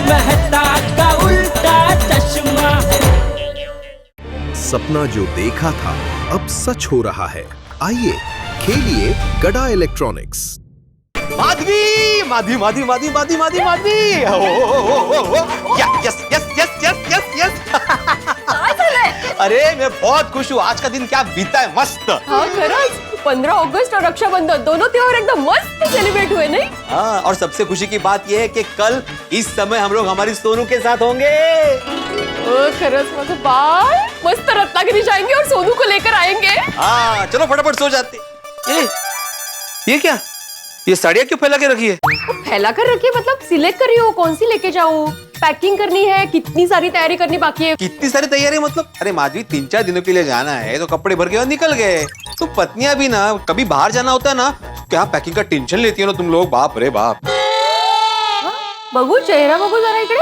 मेहता का उल्टा चश्मा। सपना जो देखा था अब सच हो रहा है। आइए खेलिए गड़ा electronics. Madhavi Madhavi Madhavi Madhavi Madhavi Madhavi Madhavi yes yes yes yes yes yes. अरे मैं बहुत खुश हूँ, आज का दिन क्या बीता है मस्त। हाँ खरंच, 15 अगस्त और रक्षाबंधन दोनों त्योहार एकदम मस्त सेलिब्रेट हुए नहीं? हाँ, और सबसे खुशी की बात यह है कि कल इस समय हम लोग हमारी सोनू के साथ होंगे। खरंच मतलब बाल मस्त रत्नागिरी जाएंगे और सोनू को लेकर आएंगे। हाँ चलो फटाफट सो जाते। ये क्या, ये साड़ियाँ क्यों फैला के रखी है? फैला कर रखिए मतलब सिलेक्ट कर रही हो कौन सी लेके जाऊँ, पैकिंग करनी है, कितनी सारी तैयारी करनी बाकी है। कितनी सारी तैयारी मतलब? अरे माधवी 3-4 दिनों के लिए जाना है तो कपड़े भर के निकल गए। तो पत्नियां भी ना कभी बाहर जाना होता है ना, क्या पैकिंग का टेंशन लेती है ना तुम लोग, बाप रे बाप। बगू चेहरा बगू जरा इकड़े,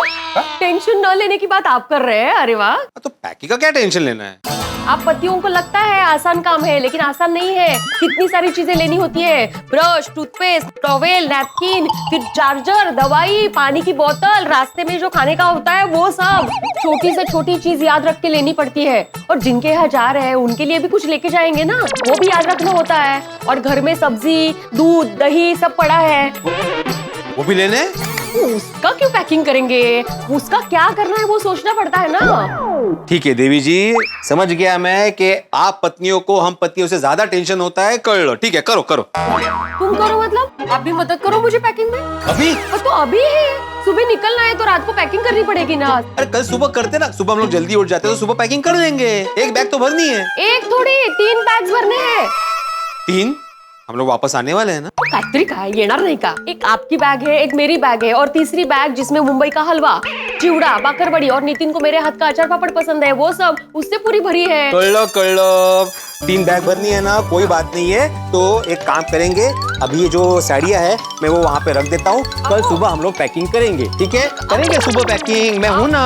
टेंशन न लेने की बात आप कर रहे हैं। अरे वाह, तो पैकिंग का क्या टेंशन लेना है? आप पतियों को लगता है आसान काम है, लेकिन आसान नहीं है। कितनी सारी चीजें लेनी होती है, ब्रश, टूथपेस्ट, टॉवेल, नैपकिन, फिर चार्जर, दवाई, पानी की बोतल, रास्ते में जो खाने का होता है वो सब। छोटी से छोटी चीज याद रख के लेनी पड़ती है। और जिनके यहाँ जा रहे हैं उनके लिए भी कुछ लेके जाएंगे ना, वो भी याद रखना होता है। और घर में सब्जी, दूध, दही सब पड़ा है, वो भी लेने। उसका क्यों पैकिंग करेंगे, उसका क्या करना है वो सोचना पड़ता है ना। ठीक है देवी जी, समझ गया मैं कि आप पत्नियों को हम पतियों से ज्यादा टेंशन होता है। कर लो, ठीक है, करो करो। तुम करो मतलब आप भी मदद करो मुझे पैकिंग में। अभी? तो अभी है, सुबह निकलना है तो रात को पैकिंग करनी पड़ेगी ना। अरे कल सुबह करते ना, सुबह हम लोग जल्दी उठ जाते तो सुबह पैकिंग कर देंगे। एक बैग तो भरनी है। एक थोड़ी 3 बैग्स भरने हैं। 3? हम लोग वापस आने वाले हैं ना? काहीतरी काय येणार नहीं का? एक आपकी बैग है, एक मेरी बैग है और तीसरी बैग जिसमें मुंबई का हलवा, चिवड़ा, बाकरवड़ी और नितिन को मेरे हाथ का अचार पापड़ पसंद है, वो सब उससे पूरी भरी है। कर लो 3 बैग भरनी है ना, कोई बात नहीं है। तो एक काम करेंगे, अभी ये जो साड़ियाँ है मैं वो वहाँ पे रख देता हूँ, कल सुबह हम लोग पैकिंग करेंगे। ठीक है, करेंगे सुबह पैकिंग, मैं हूँ ना,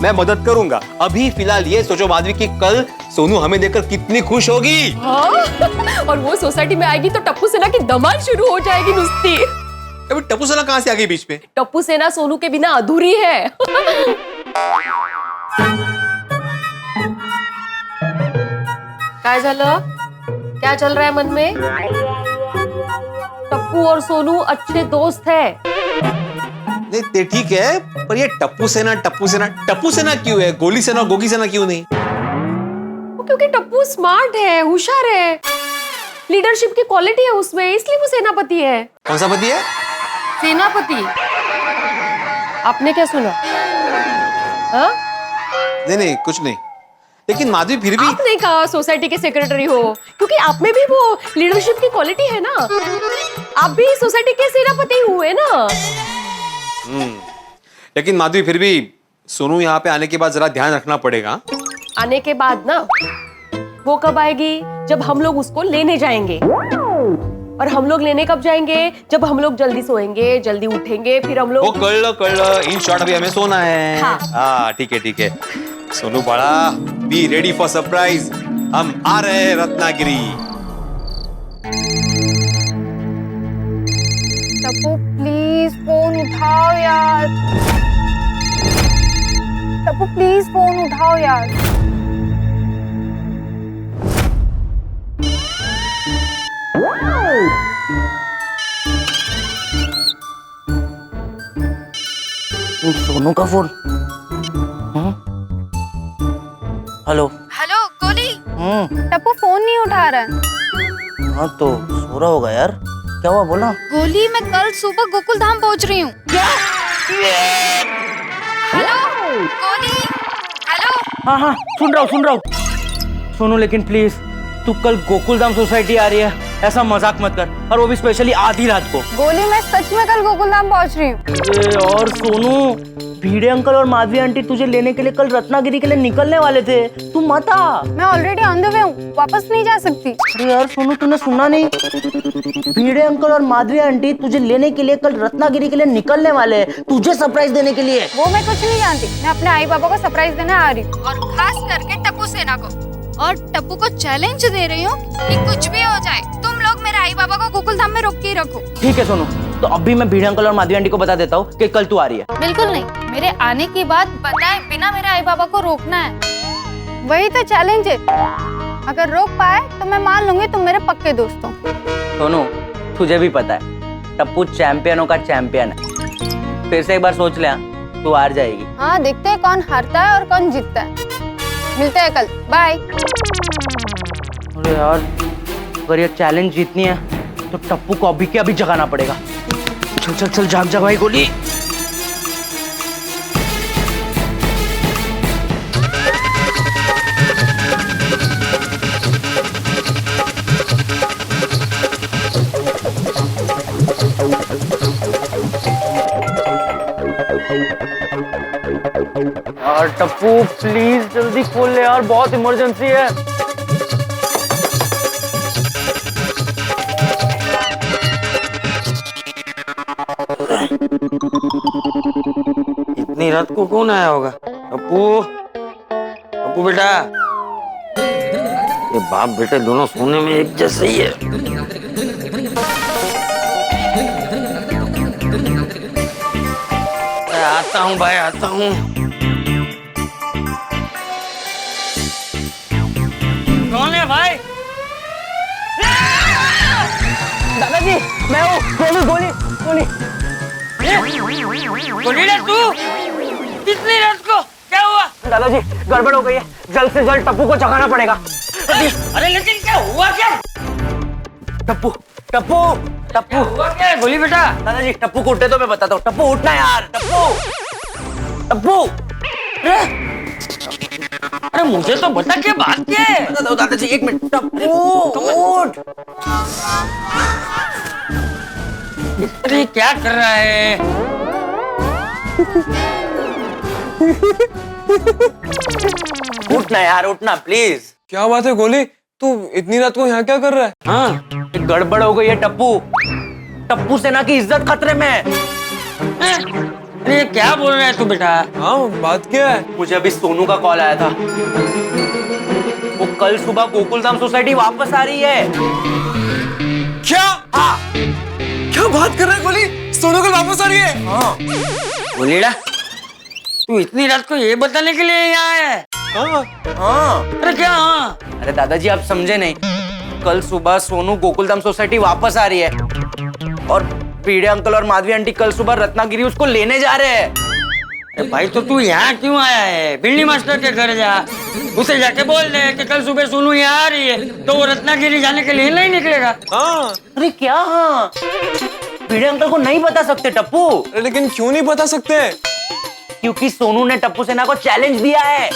मैं मदद करूंगा। अभी फिलहाल ये सोचो माधवी कि कल सोनू हमें देखकर कितनी खुश होगी। हाँ? और वो सोसाइटी में आएगी तो टप्पू सेना की धमाल शुरू हो जाएगी नुस्ती। अभी टप्पू सेना कहाँ से आ गई बीच में? टप्पू सेना सोनू के बिना अधूरी है। काय झालं? क्या चल रहा है मन में? टप्पू और सोनू अच्छे दोस्त है। नहीं ते ठीक है, पर ये टप्पू सेना क्यों है? गोली सेना और गोगी सेना क्यों नहीं? क्योंकि टप्पू स्मार्ट है, होशियार है, लीडरशिप की क्वालिटी है उसमें, इसलिए वो सेनापति है। कौन सा पति है? सेनापति। आपने क्या सुना? हाँ? नहीं कुछ नहीं, लेकिन माधवी फिर भी। आपने कहा सोसाइटी के सेक्रेटरी हो, क्योंकि आप में भी वो लीडरशिप की क्वालिटी है ना। आप भी सोसाइटी के सेनापति हुए ना। लेकिन माधवी फिर भी सोनू यहाँ पे आने के बाद जरा ध्यान रखना पड़ेगा। आने के बाद ना, वो कब आएगी? जब हम लोग उसको लेने जाएंगे। और हम लोग लेने कब जाएंगे? जब हम लोग जल्दी सोएंगे, जल्दी उठेंगे, फिर हम लोग। वो कर लो, इन शॉर्ट अभी हमें सोना है। हाँ ठीक है। सोनू बड़ा, बी रेडी फॉर सरप्राइज, हम आ रहे हैं रत्नागिरी। टप्पू प्लीज फोन उठाओ यार, टप्पू प्लीज फोन उठाओ यार। सोनू का फोन। हेलो हेलो गोली। टप्पू फोन नहीं उठा रहा है। हाँ तो सो रहा होगा यार, क्या हुआ बोला? गोली मैं कल सुबह गोकुल धाम पहुंच रही हूँ। हेलो गोली, हेलो। हाँ सुन रहा हूँ। सोनू लेकिन प्लीज तू कल गोकुल धाम सोसाइटी आ रही है, ऐसा मजाक मत कर, और वो भी स्पेशली आधी रात को। गोली मैं सच में कल गोकुल धाम पहुंच रही हूँ। और सोनू, भिड़े अंकल और माधवी आंटी तुझे लेने के लिए कल रत्नागिरी के लिए निकलने वाले थे, तू मत आ। मैं ऑलरेडी ऑन द वे हूँ, वापस नहीं जा सकती। अरे यार सोनू तूने सुना नहीं, भिड़े अंकल और माधवी आंटी तुझे लेने के लिए कल रत्नागिरी के लिए निकलने वाले हैं, तुझे सरप्राइज देने के लिए। वो मैं कुछ नहीं जानती, मैं अपने आई बाबा को सरप्राइज देने आ रही हूँ, और खास करके टप्पू सेना को। और टप्पू को चैलेंज दे रही हूँ कि कुछ भी हो जाए तुम लोग मेरे आई बाबा को गोकुल धाम में रोक के ही रखो। ठीक है सोनू, तो अभी मैं भिड़े अंकल और माधवी आंटी को बता देता हूँ कि कल तू आ रही है। बिल्कुल नहीं, मेरे आने की बात बताए बिना मेरे आई बाबा को रोकना है। वही तो चैलेंज है। अगर रोक पाए तो मैं मान लूंगी तुम मेरे पक्के दोस्त हो। सोनू, तुझे भी पता है टप्पू चैंपियनों का चैंपियन है। फिर से एक बार सोच ले, तू हार जाएगी। हाँ, देखते हैं कौन हारता है और कौन जीतता है। मिलते हैं कल, बाय। अरे यार, अगर ये चैलेंज जीतनी है तो टप्पू को अभी के अभी जगाना पड़ेगा। चल चल चल, जाग जाग भाई गोली। यार टप्पू प्लीज जल्दी खोल ले यार, बहुत इमरजेंसी है। इतनी रात को कौन आया होगा? अपू, अपू बेटा। ये बाप बेटे दोनों सोने में एक जैसे ही है। आता हूँ भाई, आता हूँ। कौन है भाई? दादाजी, मैं हूँ। गोली गोली गोली। गोली ले तू? कितनी रात को क्या हुआ? दादाजी, गड़बड़ हो गई है, जल्द से जल्द टप्पू को जगाना पड़ेगा। अरे लेकिन क्या हुआ क्या? टप्पू टप्पू टप्पू हुआ क्या? गोली बेटा। दादाजी, टप्पू को उठने तो मैं बताता हूँ। टप्पू उठना यार, टप्पू टप्पू। अरे मुझे तो बता क्या बात क्या है? बता दो दादाजी, एक मिनट। टप्पू उठ। अरे क्या कर रहा है? उठना यार, उठना प्लीज। क्या बात है गोली, तू इतनी रात को यहाँ क्या कर रहा है? हाँ, एक गड़बड़ हो गई है टप्पू। टप्पू सेना की इज्जत खतरे में है। अरे क्या बोल रहा है तू बेटा? हाँ, बात क्या है? मुझे अभी सोनू का कॉल आया था। वो कल सुबह गोकुलधाम सोसाइटी वापस आ रही है। क्या? हाँ क्या बात कर रहा है गोली? सोनू कल वापस आ रही है? हाँ। बोलेड़ा, तू इतनी रात को ये बताने के लिए यहाँ आया है? हाँ। हाँ। अरे क्या? हाँ, अरे दादाजी, आप समझे नहीं। कल सुबह सोनू गोकुलधाम सोसाइटी वापस आ रही है और पीड़े अंकल और माधवी आंटी कल सुबह रत्नागिरी उसको लेने जा रहे हैं। अरे भाई तो तू यहाँ क्यों आया है? बिल्ली मास्टर के घर जा, उसे जाके बोल दे कि कल सुबह सोनू यहाँ आ रही है, तो वो रत्नागिरी जाने के लिए नहीं निकलेगा। हाँ। अरे क्या? हाँ, पीड़े अंकल को नहीं बता सकते टप्पू। लेकिन क्यों नहीं बता सकते? क्योंकि सोनू ने टप्पू सेना को चैलेंज दिया है।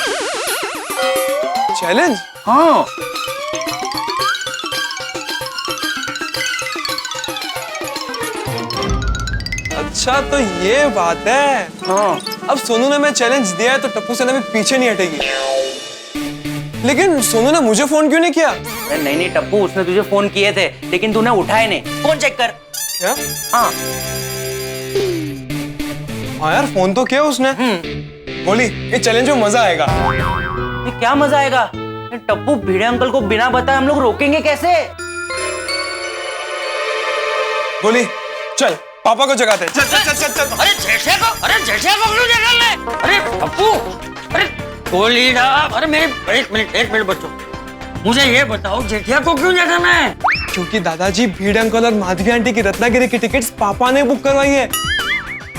चैलेंज? हाँ। अच्छा, तो ये बात है। हाँ। अब सोनू ने मैं चैलेंज दिया है तो टप्पू सेना भी पीछे नहीं हटेगी। लेकिन सोनू ने मुझे फोन क्यों नहीं किया? अरे नहीं नहीं टप्पू, उसने तुझे फोन किए थे लेकिन तूने उठाए नहीं। फोन चेक कर। क्या? हाँ। हाँ यार, फोन तो किया उसने। बोली, ये चैलेंज में मजा आएगा। ये क्या मजा आएगा? ये टप्पू, भिड़े अंकल को बिना बताए हम लोग रोकेंगे कैसे? बोली, चल पापा को जगाते हैं। चल चल चल चल चल। अरे जेठिया को, अरे जेठिया को क्यों जगा ले? अरे पप्पू, अरे गोलीड़ा, अरे मेरे एक मिनट बच्चों, मुझे ये बताओ जेठिया को क्यों जगाना है? क्योंकि दादाजी, भीड़ अंकल और माधवी आंटी की रत्नागिरी की टिकट्स पापा ने बुक करवाई है।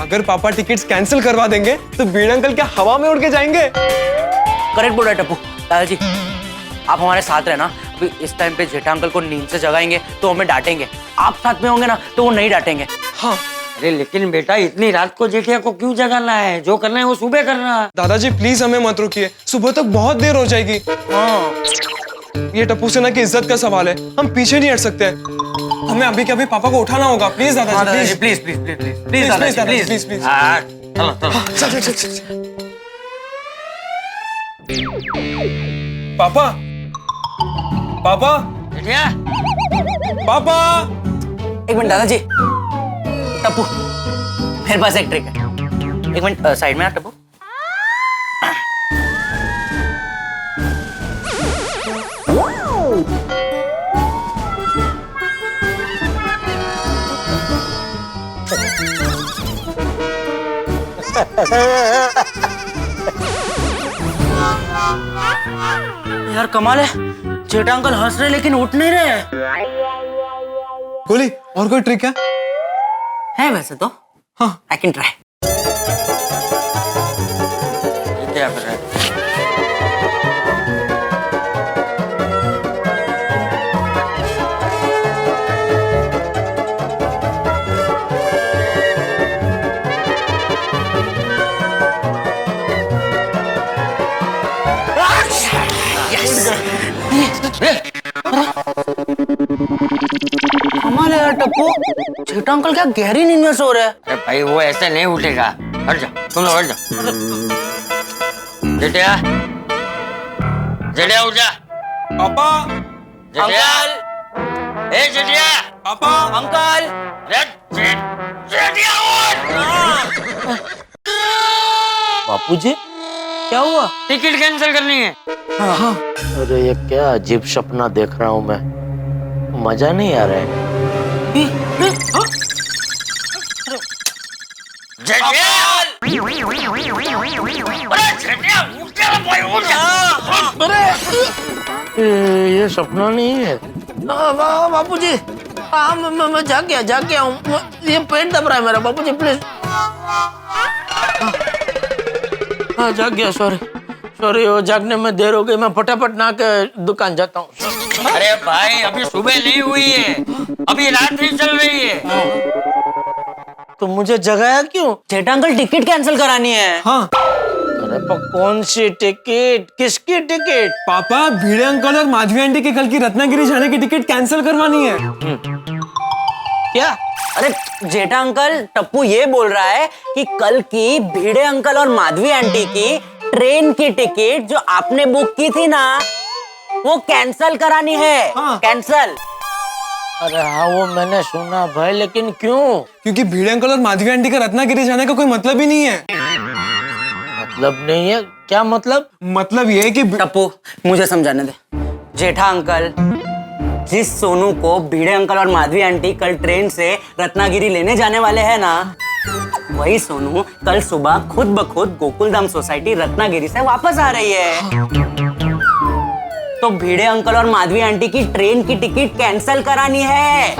अगर पापा टिकट्स कैंसिल करवा देंगे तो भीड़ अंकल क्या हवा में उड़ के जाएंगे? करेक्ट बोल रहा है टप्पू। दादाजी, आप हमारे साथ रहना। अभी इस टाइम पे जेठा अंकल को नींद से जगाएंगे तो हमें डांटेंगे। आप साथ में होंगे ना तो वो नहीं डांटेंगे। हाँ। अरे लेकिन बेटा, इतनी रात को जेठिया को क्यों जगाना है? जो करना है वो सुबह करना। दादाजी प्लीज हमें मत रोकिए, सुबह तक बहुत देर हो जाएगी। हाँ। ये टप्पू सेना की इज्जत का सवाल है, हम पीछे नहीं हट सकते। हमें अभी के अभी पापा को उठाना होगा। प्लीज दादाजी, please please please please please please दादाजी प्लीज प्लीज। प्लीज। हाँ, चलो चलो। चल चल चल चल। पापा, पापा, जेठिया, पापा। एक मिनट दादाजी। टप्पू, मेरे पास एक ट्रिक है। एक मिनट साइड में आ टप्पू। यार कमाल है, जेठा अंकल हंस रहे लेकिन उठ नहीं रहे। गोली और कोई ट्रिक है वैसे तो हाँ आई कैन ट्राई। क्या कर रहा है? कमाल है यार टप्पू, जेठा अंकल क्या गहरी नींद में सो रहे हैं। अरे भाई वो ऐसे नहीं उठेगा। हट जा, तुम लोग हट जाओ। जेठिया, जेठिया उठ जा। पापा जेठिया, ए जेठिया, पापा अंकल जेठिया उठ। बापूजी क्या हुआ? टिकट कैंसिल करनी है। अरे ये क्या अजीब सपना देख रहा हूँ मैं, मजा नहीं आ रहा है। जेठिया, अरे जेठिया उठ जा भाई, उठ जा। ये सपना नहीं है। बापूजी मैं जाग गया हूँ, ये पेट दब रहा है मेरा। बापूजी प्लीज। हाँ जाग गया, सॉरी वो जागने में देर हो गई, मैं फटाफट नहा के दुकान जाता हूँ। अरे भाई अभी सुबह नहीं हुई है, अभी रात ही चल रही है। तो मुझे जगाया क्यों? जेठा अंकल टिकट कैंसिल करानी है। हाँ अरे पर कौन सी टिकट, किसकी टिकट? पापा भिड़े अंकल और माधवी आंटी के कल की रत्नागिरी जाने की टिकट कैंसिल करवानी है। क्या? अरे जेठा अंकल, टप्पू ये बोल रहा है कि कल की भिड़े अंकल और माधवी आंटी की ट्रेन की टिकट जो आपने बुक की थी ना, वो कैंसिल करानी है। हाँ। कैंसिल। अरे हाँ वो मैंने सुना भाई, लेकिन क्यों? क्योंकि भिड़े अंकल और माधवी आंटी का रत्नागिरी जाने का कोई मतलब ही नहीं है। मतलब नहीं है? क्या मतलब? मतलब ये है कि टप्पू मुझे समझाने दे। जेठा अंकल, जिस सोनू को भिड़े अंकल और माधवी आंटी कल ट्रेन से रत्नागिरी लेने जाने वाले हैं ना, वही सोनू कल सुबह खुद ब खुद गोकुलधाम सोसाइटी रत्नागिरी से वापस आ रही है। तो भिड़े अंकल और माधवी आंटी की ट्रेन की टिकट कैंसिल करानी है।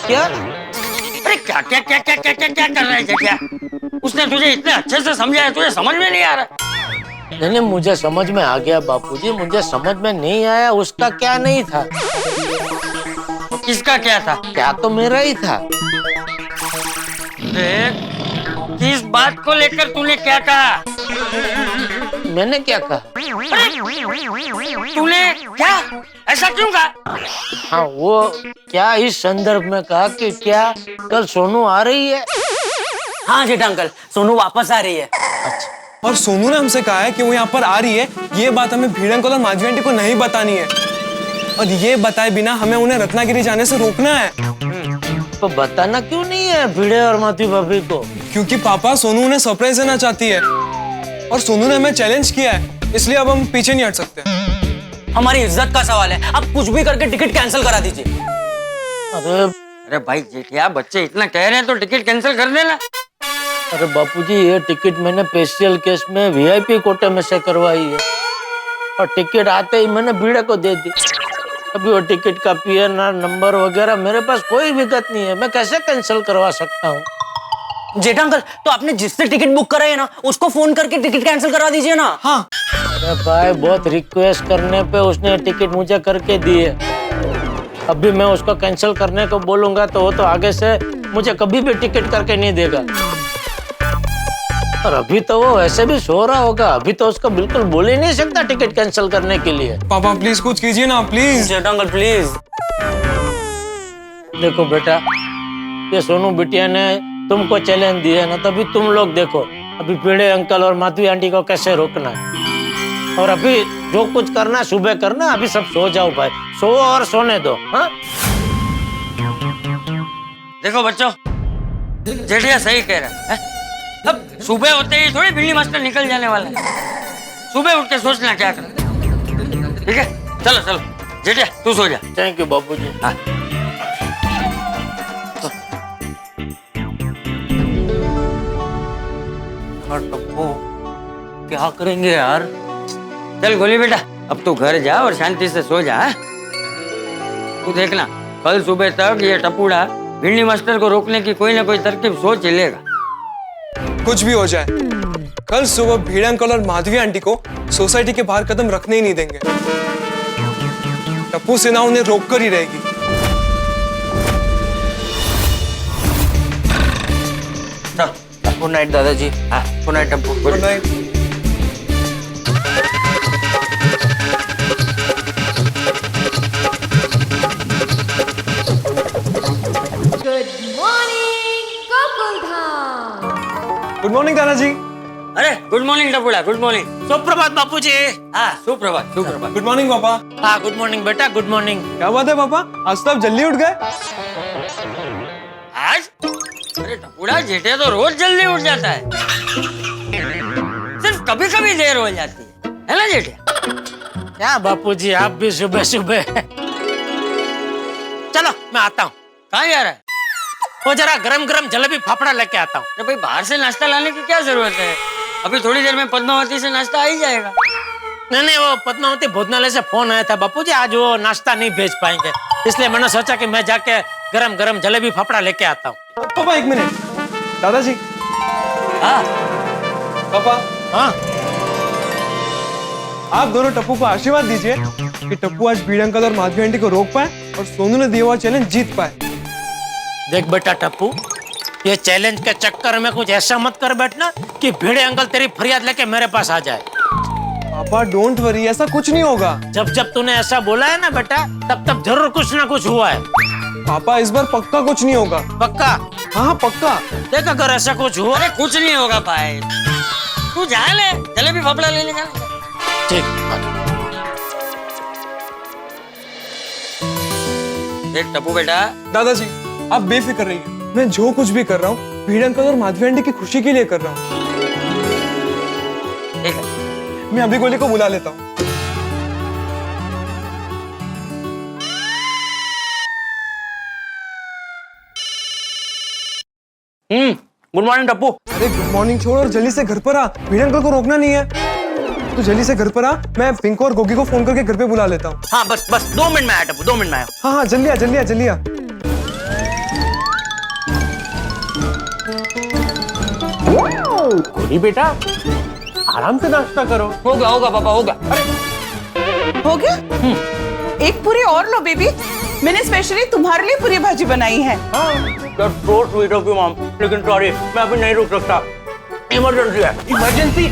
क्या? अरे क्या क्या क्या क्या क्या क्या क्या कर रहा है जेठिया? उसने तुझे इतने अच्छे से समझाया, तुझे समझ में नहीं आ रहा। नहीं मुझे समझ में आ गया बापूजी, मुझे समझ में नहीं आया उसका क्या नहीं था। किसका क्या था? क्या तो मेरा ही था। देख, किस बात को लेकर तूने क्या कहा? मैंने क्या कहा? तूने क्या ऐसा क्यों कहा? हाँ वो क्या इस संदर्भ में कहा कि क्या कल सोनू आ रही है? हाँ जेठा अंकल, सोनू वापस आ रही है। और सोनू ने हमसे कहा है कि वो यहाँ पर आ रही है, ये बात हमें भिड़े अंकल और माधवी आंटी को नहीं बतानी है, और ये बताए बिना हमें उन्हें रत्नागिरी जाने से रोकना है। तो बताना क्यों नहीं है भिड़े और माधवी भाभी को? क्योंकि पापा सोनू उन्हें सरप्राइज देना चाहती है, और सोनू ने हमें चैलेंज किया है, इसलिए अब हम पीछे नहीं हट सकते। हमारी इज्जत का सवाल है, आप कुछ भी करके टिकट कैंसिल करा दीजिए। अरे भाई जेठिया, बच्चे इतना कह रहे हैं तो टिकट कैंसिल कर देना। अरे बापूजी ये टिकट मैंने स्पेशल केस में वीआईपी कोटे में से करवाई है, और टिकट आते ही मैंने भिड़े को दे दी। अभी वो टिकट का पीएनआर नंबर वगैरह मेरे पास कोई विगत नहीं है, मैं कैसे कैंसिल करवा सकता हूँ? जेठा अंकल, तो आपने जिससे टिकट बुक कराई है ना, उसको फोन करके टिकट कैंसिल करा दीजिए ना। हाँ अरे भाई बहुत रिक्वेस्ट करने पे उसने टिकट मुझे करके दी है। अभी मैं उसको कैंसिल करने को बोलूंगा तो वो तो आगे से मुझे कभी भी टिकट करके नहीं देगा। और अभी तो वो वैसे भी सो रहा होगा, अभी तो उसको बिल्कुल बोल ही नहीं सकता टिकट कैंसिल करने के लिए। पापा प्लीज कुछ कीजिए ना प्लीज। Jetha uncle please. देखो बेटा, ये सोनू बिटिया ने तुमको चैलेंज दिया ना, तभी तुम लोग देखो अभी भिड़े अंकल और माधवी आंटी को कैसे रोकना है। और अभी जो कुछ करना सुबह करना, अभी सब सो जाओ भाई, सो और सोने दो। हाँ देखो बच्चों, जेठिया सही कह रहा है। अब सुबह होते ही थोड़ी बिल्ली मास्टर निकल जाने वाला है, सुबह उठ के सोचना क्या करना। ठीक है, चलो चलो जेठिया तू सो जा। थैंक यू बाबूजी। हाँ। और टप्पू क्या करेंगे यार? चल गोली बेटा, अब तू घर जा और शांति से सो जा। हाँ? तू देखना कल सुबह तक ये टप्पूड़ा भिंडी मास्टर को रोकने की कोई ना कोई तरकीब सोच ही लेगा। कुछ भी हो जाए, कल सुबह भीड़े अंकल और माधवी आंटी को सोसाइटी के बाहर कदम रखने ही नहीं देंगे। टप्पू सेना उन्हें रोक कर ही रहेगी। गुड नाइट दादाजी। हाँ, good night Tappu. Good night. Good morning दादाजी। अरे गुड मॉर्निंग टप्पूड़ा, गुड मॉर्निंग। सुप्रभात बापूजी। हाँ सुप्रभात सुप्रभात। गुड मॉर्निंग पापा। हाँ गुड मॉर्निंग बेटा, गुड मॉर्निंग। क्या बात है पापा, आज तो आप जल्दी उठ गए। आज? अरे टप्पूड़ा जेठे तो रोज जल्दी उठ जाता है, सिर्फ कभी कभी देर हो जाती है ना जेठे? क्या बापूजी, आप भी सुबह सुबह। चलो मैं आता हूँ। कहाँ जा रहा है? वो जरा गरम गरम जलेबी फाफड़ा लेके आता हूँ। अरे भाई बाहर से नाश्ता लाने की क्या जरूरत है? अभी थोड़ी देर में पद्मावती से नाश्ता आ ही जाएगा। नहीं, वो पद्मावती भोजनालय से फोन आया था बापूजी, आज वो नाश्ता नहीं भेज पाएंगे, इसलिए मैंने सोचा कि मैं जाके गरम गरम जलेबी फाफड़ा लेके आता हूँ। पापा एक मिनट। दादाजी। हाँ पापा। हाँ आप दोनों टप्पू को आशीर्वाद दीजिए कि टप्पू आज भीड़ अंकल और माधवी आंटी को रोक पाए और सोनू ने दिया हुआ चैलेंज जीत पाए। देख बेटा टप्पू, ये चैलेंज के चक्कर में कुछ ऐसा मत कर बैठना कि भीड़े अंकल तेरी फरियाद लेके मेरे पास आ जाए। पापा डोंट वरी, ऐसा कुछ नहीं होगा। जब जब तूने ऐसा बोला है ना बेटा, तब तब जरूर कुछ ना कुछ हुआ है। पापा इस बार पक्का कुछ नहीं होगा। पक्का? हाँ पक्का। देख अगर ऐसा कुछ हुआ। अरे कुछ नहीं होगा भाई, तू जा ले जलेबी फाफड़ा लेने जा। ठीक। देख टप्पू बेटा। दादाजी आप बेफिक्र रहिए, मैं जो कुछ भी कर रहा हूँ भीड़ अंकल और माधवी आंटी की खुशी के लिए कर रहा हूँ। ठीक है, मैं अभी गोली को बुला लेता हूँ। Good morning Tappu. अरे गुड मॉर्निंग छोड़ और जल्दी से घर पर आ, भीड़ अंकल को रोकना नहीं है। तो जल्दी से घर पर आ, मैं पिंको और गोगी को फोन करके घर पे बुला लेता हूँ। हाँ बस 2 मिनट में आया टप्पू, 2 मिनट में आया। हाँ हाँ जल्दी आ जल्दी आ जल्दी आ। गोली बेटा आराम से नाश्ता करो। होगा होगा पापा होगा। हो गया? एक पूरी और लो बेबी, मैंने स्पेशली तुम्हारे लिए पूरी भाजी बनाई है। So sweet of you mom, लेकिन सॉरी मैं अभी नहीं रुक सकता, इमरजेंसी है। इमरजेंसी?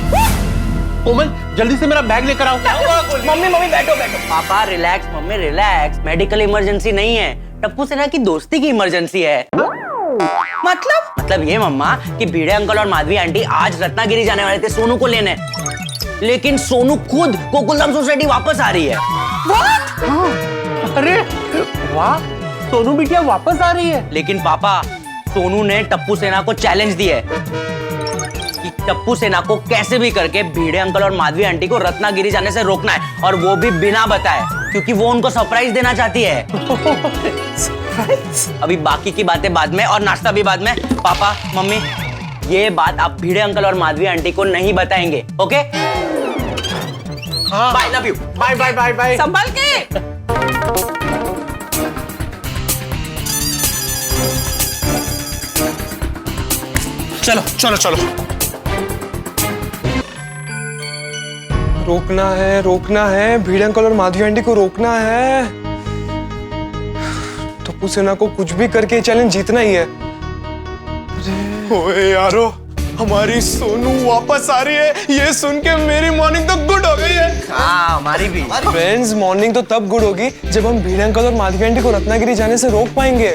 कोमल जल्दी से मेरा बैग लेकर आओ। मम्मी बैठो बैठो। पापा relax, mummy relax, medical emergency नहीं है, टप्पू सेना की दोस्ती की इमरजेंसी है। मतलब ये मम्मा कि भीड़े अंकल और माधवी आंटी आज रत्नागिरी जाने वाले थे सोनू को लेने, लेकिन सोनू खुद गोकुलधाम सोसाइटी वापस आ रही है। अरे वाह, सोनू बिटिया वापस आ रही है। लेकिन पापा सोनू ने टप्पू सेना को चैलेंज दिया है कि टप्पू सेना को कैसे भी करके भीड़े अंकल और माधवी आंटी को रत्नागिरी जाने से रोकना है, और वो भी बिना बताए, क्योंकि वो उनको सरप्राइज देना चाहती है। अभी बाकी की बातें बाद में और नाश्ता भी बाद में। पापा मम्मी ये बात आप भीड़े अंकल और माधवी आंटी को नहीं बताएंगे, okay? Bye, love you. Bye bye bye bye. संभाल के। चलो चलो चलो। रोकना है भीड़ अंकल और माधवी आंटी को रोकना है। टप्पू सेना को कुछ भी करके चैलेंज जीतना ही है। ओए यारो, हमारी सोनू वापस आ रही है, ये सुन के मेरी मॉर्निंग तो गुड हो गई है। हाँ हमारी भी। फ्रेंड्स मॉर्निंग तो तब गुड होगी जब हम भीड़ अंकल और माधवी आंटी को रत्नागिरी जाने से रोक पाएंगे।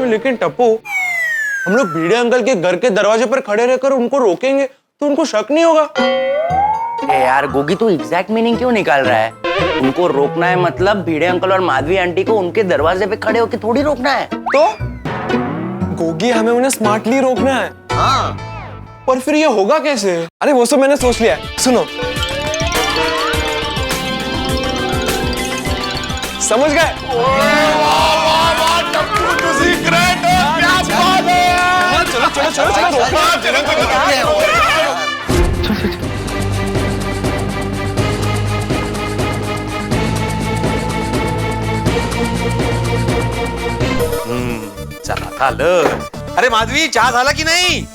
लेकिन टप्पू, हम लोग भीड़े अंकल के घर के दरवाजे पर खड़े रहकर उनको रोकेंगे तो उनको शक नहीं होगा? यार गोगी तू एग्जैक्ट मीनिंग क्यों निकाल रहा है? उनको रोकना है मतलब भीड़े अंकल और माधवी आंटी को उनके दरवाजे पे खड़े होकर थोड़ी रोकना है। तो गोगी हमें उन्हें स्मार्टली रोकना है। हाँ पर फिर ये होगा कैसे? अरे वो सब मैंने सोच लिया है, सुनो। समझ गए? चलो चलो चलो चलो। झालं. अरे माधवी, चहा झाला की नाही?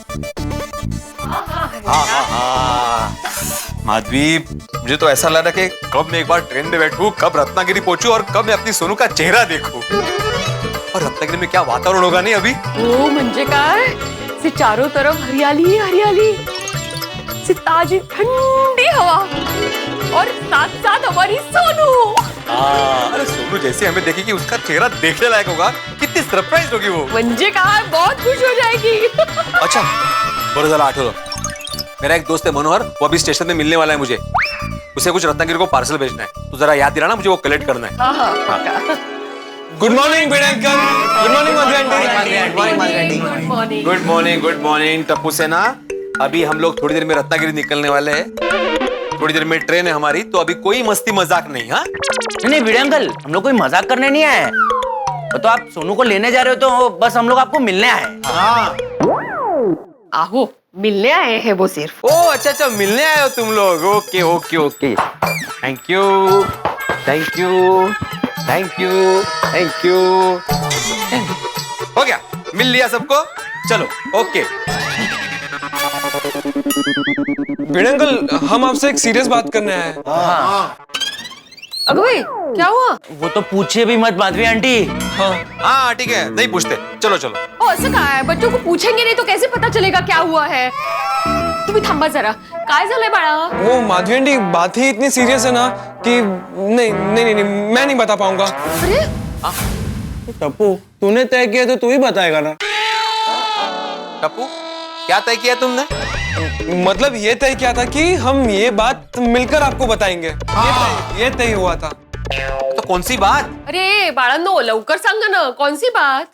माधवी, मुझे तो ऐसा लग रहा है कि कब मैं एक बार ट्रेन में बैठूं, कब रत्नागिरी पहुंचूं और कब मैं अपनी सोनू का चेहरा देखूं. और रत्नागिरी में क्या वातावरण होगा नहीं अभी. ओ म्हणजे काय से चारों तरफ हरियाली ही हरियाली, से ताजी ठंडी हवा और साथ साथ हमारी सोनू. अरे सोनू जैसे हमें देखेगी उसका चेहरा देखने लायक होगा. कितनी सरप्राइज होगी वो. म्हणजे काय बहुत खुश हो जाएगी. अच्छा बरं झालं आठवलं. मेरा एक दोस्त है मनोहर, वो अभी स्टेशन में मिलने वाला है मुझे. उसे कुछ रत्नागिरी को पार्सल भेजना है. तू जरा याद दिलाना, मुझे वो कलेक्ट करना है. Good morning Bhide uncle. Good morning Madhavi aunty. Good morning. Good morning Tappu सेना. अभी हम लोग थोड़ी देर में रत्नागिरी निकलने वाले हैं. थोड़ी देर में ट्रेन है हमारी, तो अभी कोई मस्ती मजाक नहीं. हाँ नहीं भिड़े अंकल, हम लोग कोई मजाक करने नहीं आए. तो आप सोनू को लेने जा रहे हो तो बस हम लोग आपको मिलने आए. आहो मिलने आए हैं वो सिर्फ. ओ अच्छा मिलने आए हो तुम लोग. Okay okay okay. Thank you thank you thank you thank you. हो गया, मिल लिया सबको. चलो ओके. भिड़े अंकल, हम आपसे एक सीरियस बात करने आए हैं. अगं भाई क्या हुआ. वो तो पूछिए भी मत माधवी आंटी. हाँ ठीक है, नहीं पूछते. चलो चलो. ओ असं काय, बच्चों को पूछेंगे नहीं तो कैसे पता चलेगा क्या हुआ है. तुम्ही थांबा जरा. काय झालंय बाळा. वो माधवी आंटी, बात ही इतनी सीरियस है ना कि नहीं नहीं नहीं, नहीं मैं नहीं बता पाऊंगा. अरे टप्पू, तूने तय किया तो तू ही बताएगा ना. टप्पू, क्या तय किया तुमने. मतलब ये तय किया था कि हम ये बात मिलकर आपको बताएंगे. ये तय हुआ था. तो कौन सी बात. अरे बाळांनो लवकर सांगा ना, कौन सी बात.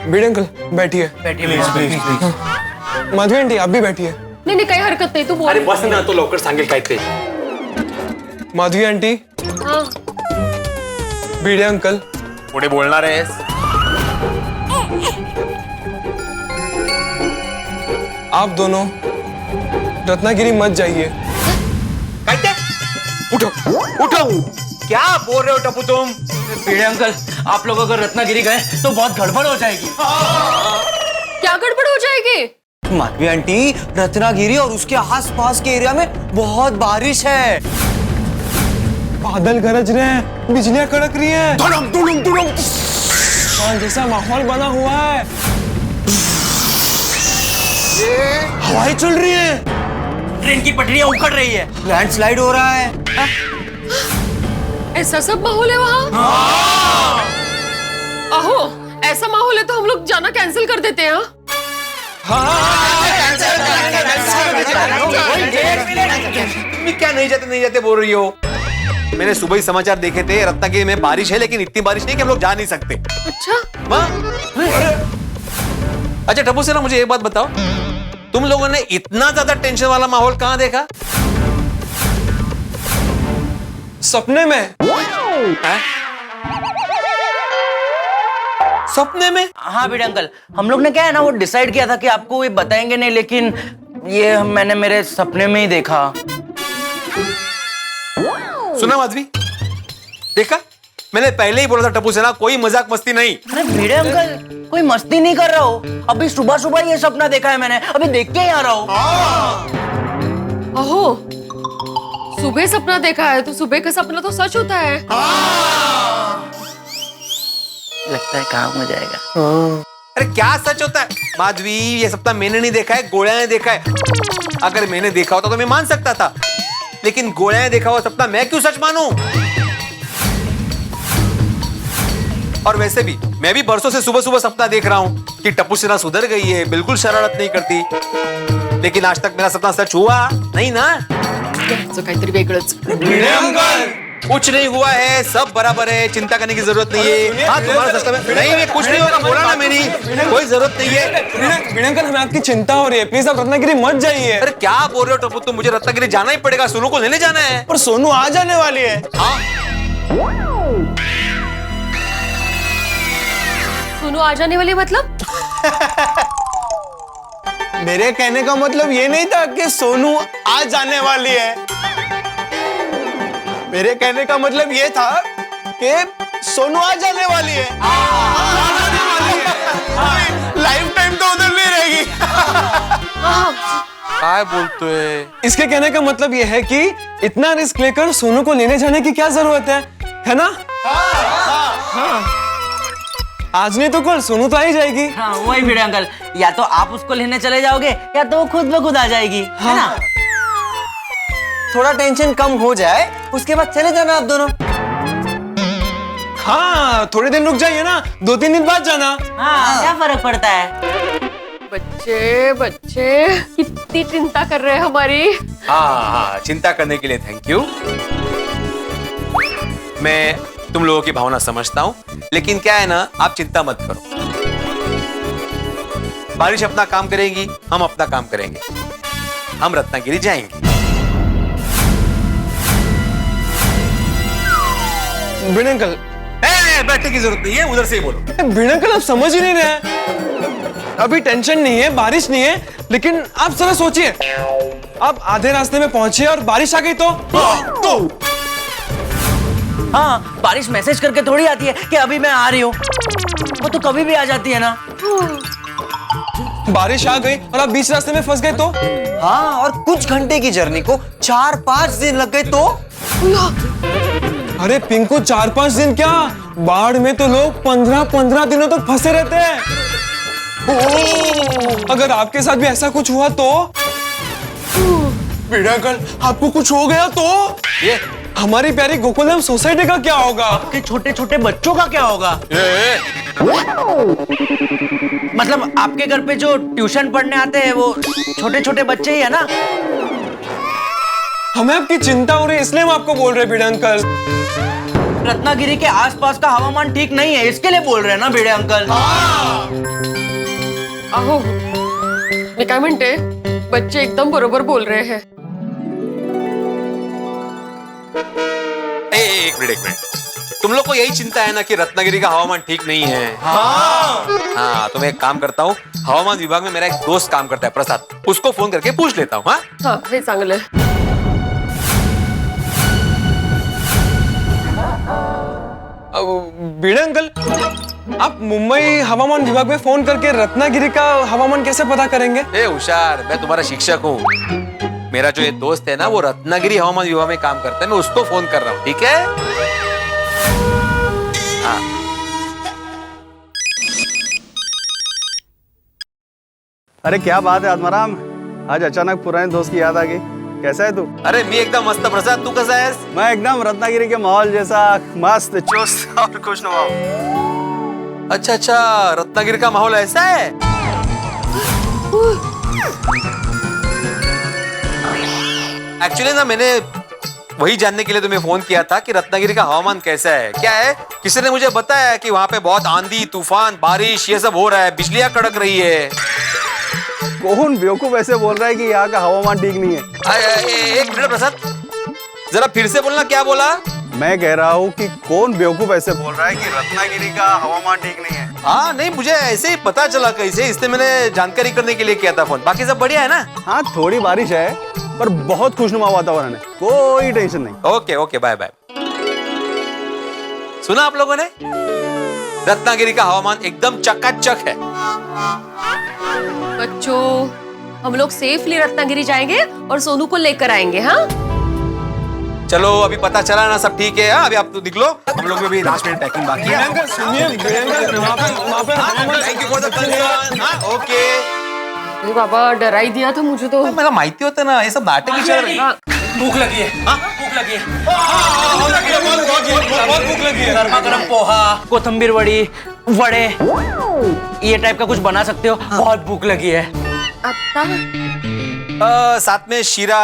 भिड़े अंकल बैठिए. माधवी आंटी आप भी बैठिए. नाही नाही काही हरकत नाही, तू बोल. अरे बस ना, तो लवकर सांगेल काय ते. माधवी आंटी, हाँ. भिड़े अंकल, पुढे बोलणार आहेस. आप दोनों रत्नागिरी मत जाइए. काय ते. उठो उठो. क्या बोल रहे हो टप्पू तुम. भिड़े अंकल, आप लोग अगर रत्नागिरी गए तो बहुत गड़बड़ हो जाएगी. क्या गड़बड़ हो जाएगी. माधवी आंटी, रत्नागिरी और उसके आसपास के एरिया में बहुत बारिश है. बादल गरज रहे हैं, बिजलियां कड़क रही हैं. दुडुम दुडुम दुडुम. और जैसा माहौल बना हुआ है, हवाएं चल रही हैं. ट्रेन की पटरियां उखड़ रही है. लैंडस्लाइड हो रहा है. ऐसा सब माहौल है वहाँ. आहो ऐसा माहौल है तो हम लोग जाना कैंसिल कर देते हैं. तुम क्या नहीं जाते बोल रही हो. मैंने सुबह ही समाचार देखे थे, रत्नागिरी में बारिश है, लेकिन इतनी बारिश नहीं कि हम लोग जा नहीं सकते. अच्छा. अच्छा टप्पू सेना, मुझे एक बात बताओ, तुम लोगों ने इतना ज्यादा टेंशन वाला माहौल कहाँ देखा. सपने में. सपने में. हाँ भिड़े अंकल, हम लोग ने क्या है ना, वो डिसाइड किया था कि आपको ये बताएंगे नहीं, लेकिन ये मैंने मेरे सपने में ही देखा. सुना माधवी, देखा, मैंने पहले ही बोला था टप्पू सेना, कोई मजाक मस्ती नहीं. अरे भिड़े अंकल, कोई मस्ती नहीं कर रहा हो. अभी सुबह सुबह ये सपना देखा है मैंने, अभी देख के ही आ रहा हूँ. अहो सुबह सपना देखा है तो सुबह का सपना तो सच होता है. लगता है काम हो जाएगा. अरे क्या सच होता है माधवी, ये सपना मैंने नहीं देखा है, गोळ्या ने देखा है. अगर मैंने देखा होता तो मैं मान सकता था, लेकिन गोळ्या ने देखा हुआ सपना मैं क्यों सच मानूं. और वैसे भी मैं भी बरसों से सुबह सुबह सपना देख रहा हूँ कि टप्पू सेना सुधर गई है, बिल्कुल शरारत नहीं करती, लेकिन आज तक मेरा सपना सच हुआ नहीं ना. काहीतरी वेगळंच. कुछ नहीं हुआ है, सब बराबर है, चिंता करने की जरूरत नहीं है. हाँ तुम्हारा सस्ता में नहीं, कुछ नहीं होगा, बोला ना मैंने, कोई जरूरत नहीं है. भिड़े अंकल, हमें आपकी चिंता हो रही है, प्लीज आप रत्नागिरी मत जाइए. अरे क्या बोल रहे हो टप्पू तुम, मुझे रत्नागिरी जाना ही पड़ेगा, सोनू को लेने जाना है. पर सोनू आ जाने वाली है. सोनू आ जाने वाली मतलब. मेरे कहने का मतलब ये नहीं था कि सोनू आ जाने वाली है. मेरे कहने का मतलब ये था कि सोनू आ जाने वाली है। लाइफ टाइम तो उधर नहीं रहेगी। क्या बोलते हैं? इसके कहने का मतलब ये है कि इतना रिस्क लेकर सोनू को लेने जाने की क्या जरूरत है ना? हाँ। आज नहीं तो कल सोनू तो आ ही जाएगी। हाँ वही भिड़े अंकल, या तो आप उसको लेने चले जाओगे या तो वो खुद ब खुद आ जाएगी, है ना? थोड़ा टेंशन कम हो जाए उसके बाद चले जाना आप दोनों। हाँ थोड़े दिन रुक जाइए ना, 2-3 दिन बाद जाना। हाँ क्या फर्क पड़ता है? बच्चे बच्चे कितनी चिंता कर रहे हैं हमारी। हाँ, चिंता करने के लिए थैंक यू। मैं तुम लोगों की भावना समझता हूँ, लेकिन क्या है ना, आप चिंता मत करो। बारिश अपना काम करेगी, हम अपना काम करेंगे। हम रत्नागिरी जाएंगे। भिड़े अंकल, बैठने की जरूरत नहीं है, उधर से ही बोलो। भिड़े अंकल आप समझ ही नहीं रहे। अभी टेंशन नहीं है, बारिश नहीं है, लेकिन आप जरा सोचिए, आप आधे रास्ते में पहुंचे और बारिश आ गई तो हाँ बारिश मैसेज करके थोड़ी आती है कि अभी मैं आ रही हूँ, वो तो कभी भी आ जाती है ना। बारिश आ गई और आप बीच रास्ते में फंस गए तो? हाँ, और कुछ घंटे की जर्नी को 4-5 दिन लग गए तो? अरे पिंकू 4-5 दिन क्या, बाढ़ में तो लोग 15-15 दिनों तक फंसे रहते हैं। अगर आपके साथ भी ऐसा कुछ हुआ तो? भिड़े अंकल आपको कुछ हो गया तो? ये हमारी प्यारी गोकुलधाम सोसाइटी का क्या होगा? आपके छोटे छोटे बच्चों का क्या होगा? मतलब आपके घर पे जो ट्यूशन पढ़ने आते हैं वो छोटे छोटे बच्चे ही है ना? हमें आपकी चिंता हो रही है इसलिए हम आपको बोल रहे हैं भिड़े अंकल। रत्नागिरी के आसपास का हवामान ठीक नहीं है, इसके लिए बोल रहे हैं ना भिड़े अंकल? आहो, मी काय म्हणते, बच्चे एकदम बरोबर बोल रहे हैं। एक मिनट, तुम लोग को यही चिंता है ना कि रत्नागिरी का हवामान ठीक नहीं है? हाँ, तो मैं एक काम करता हूँ, हवामान विभाग में मेरा एक दोस्त काम करता है प्रसाद, उसको फोन करके पूछ लेता हूँ। हाँ हे चांगलं। भिड़े अंकल, आप मुंबई हवामान विभाग में फोन करके रत्नागिरी का हवामान कैसे पता करेंगे? ए हुशार, मैं तुम्हारा शिक्षक हूँ। मेरा जो ये दोस्त है ना, वो रत्नागिरी हवामान विभाग में काम करता है, मैं उसको फोन कर रहा हूँ, ठीक है? हाँ। अरे क्या बात है आत्माराम, आज अचानक पुराने दोस्त की याद आ गई। कैसा है तू? अरे मैं एकदम मस्त प्रसाद, तू कैसा है? मैं एकदम रत्नागिरी के माहौल जैसा मस्त चुस्त और खुशनुमा। अच्छा, रत्नागिरी का माहौल ऐसा है? एक्चुअली ना मैंने वही जानने के लिए तुम्हें फोन किया था कि रत्नागिरी का हवामान कैसा है। क्या है, किसी ने मुझे बताया कि वहाँ पे बहुत आंधी तूफान बारिश ये सब हो रहा है, बिजलियां कड़क रही है। कौन बेवकूफ ऐसे बोल रहा है कि यहाँ का हवामान ठीक नहीं है? एक मिनट प्रसाद, जरा फिर से बोलना, क्या बोला? मैं कह रहा हूँ कि कौन बेवकूफ ऐसे बोल रहा है कि रत्नागिरी का हवामान ठीक नहीं है? हाँ नहीं, मुझे ऐसे ही पता चला कैसे, इसलिए मैंने जानकारी करने के लिए किया था फोन। बाकी सब बढ़िया है ना? हाँ थोड़ी बारिश है पर बहुत खुशनुमा वातावरण है, कोई टेंशन नहीं। Okay bye bye. सुना आप लोगों ने, रत्नागिरी का हवामान एकदम चकाचक है। बच्चों, हम लोग सेफली रत्नागिरी जाएंगे और सोनू को लेकर आएंगे। हाँ चलो, अभी पता चला ना, सब ठीक है। अभी आप तो निकलो, हम लोग में भी लास्ट मिनट पैकिंग बाकी है। सुनिए thank you for the concern. हाँ ओके। अरे बाबा, डरा ही दिया था मुझे तो। मला माहिती होतं ना, ये सब नाटक ही चल रहे हैं। भूख लगी है। हाँ भूख लगी है। बहुत भूख लगी है। गर्मा गर्म पोहा, कोथिंबीर वड़ी, वड़े, ये टाइप का कुछ बना सकते हो? बहुत भूख लगी है। साथ में शीरा,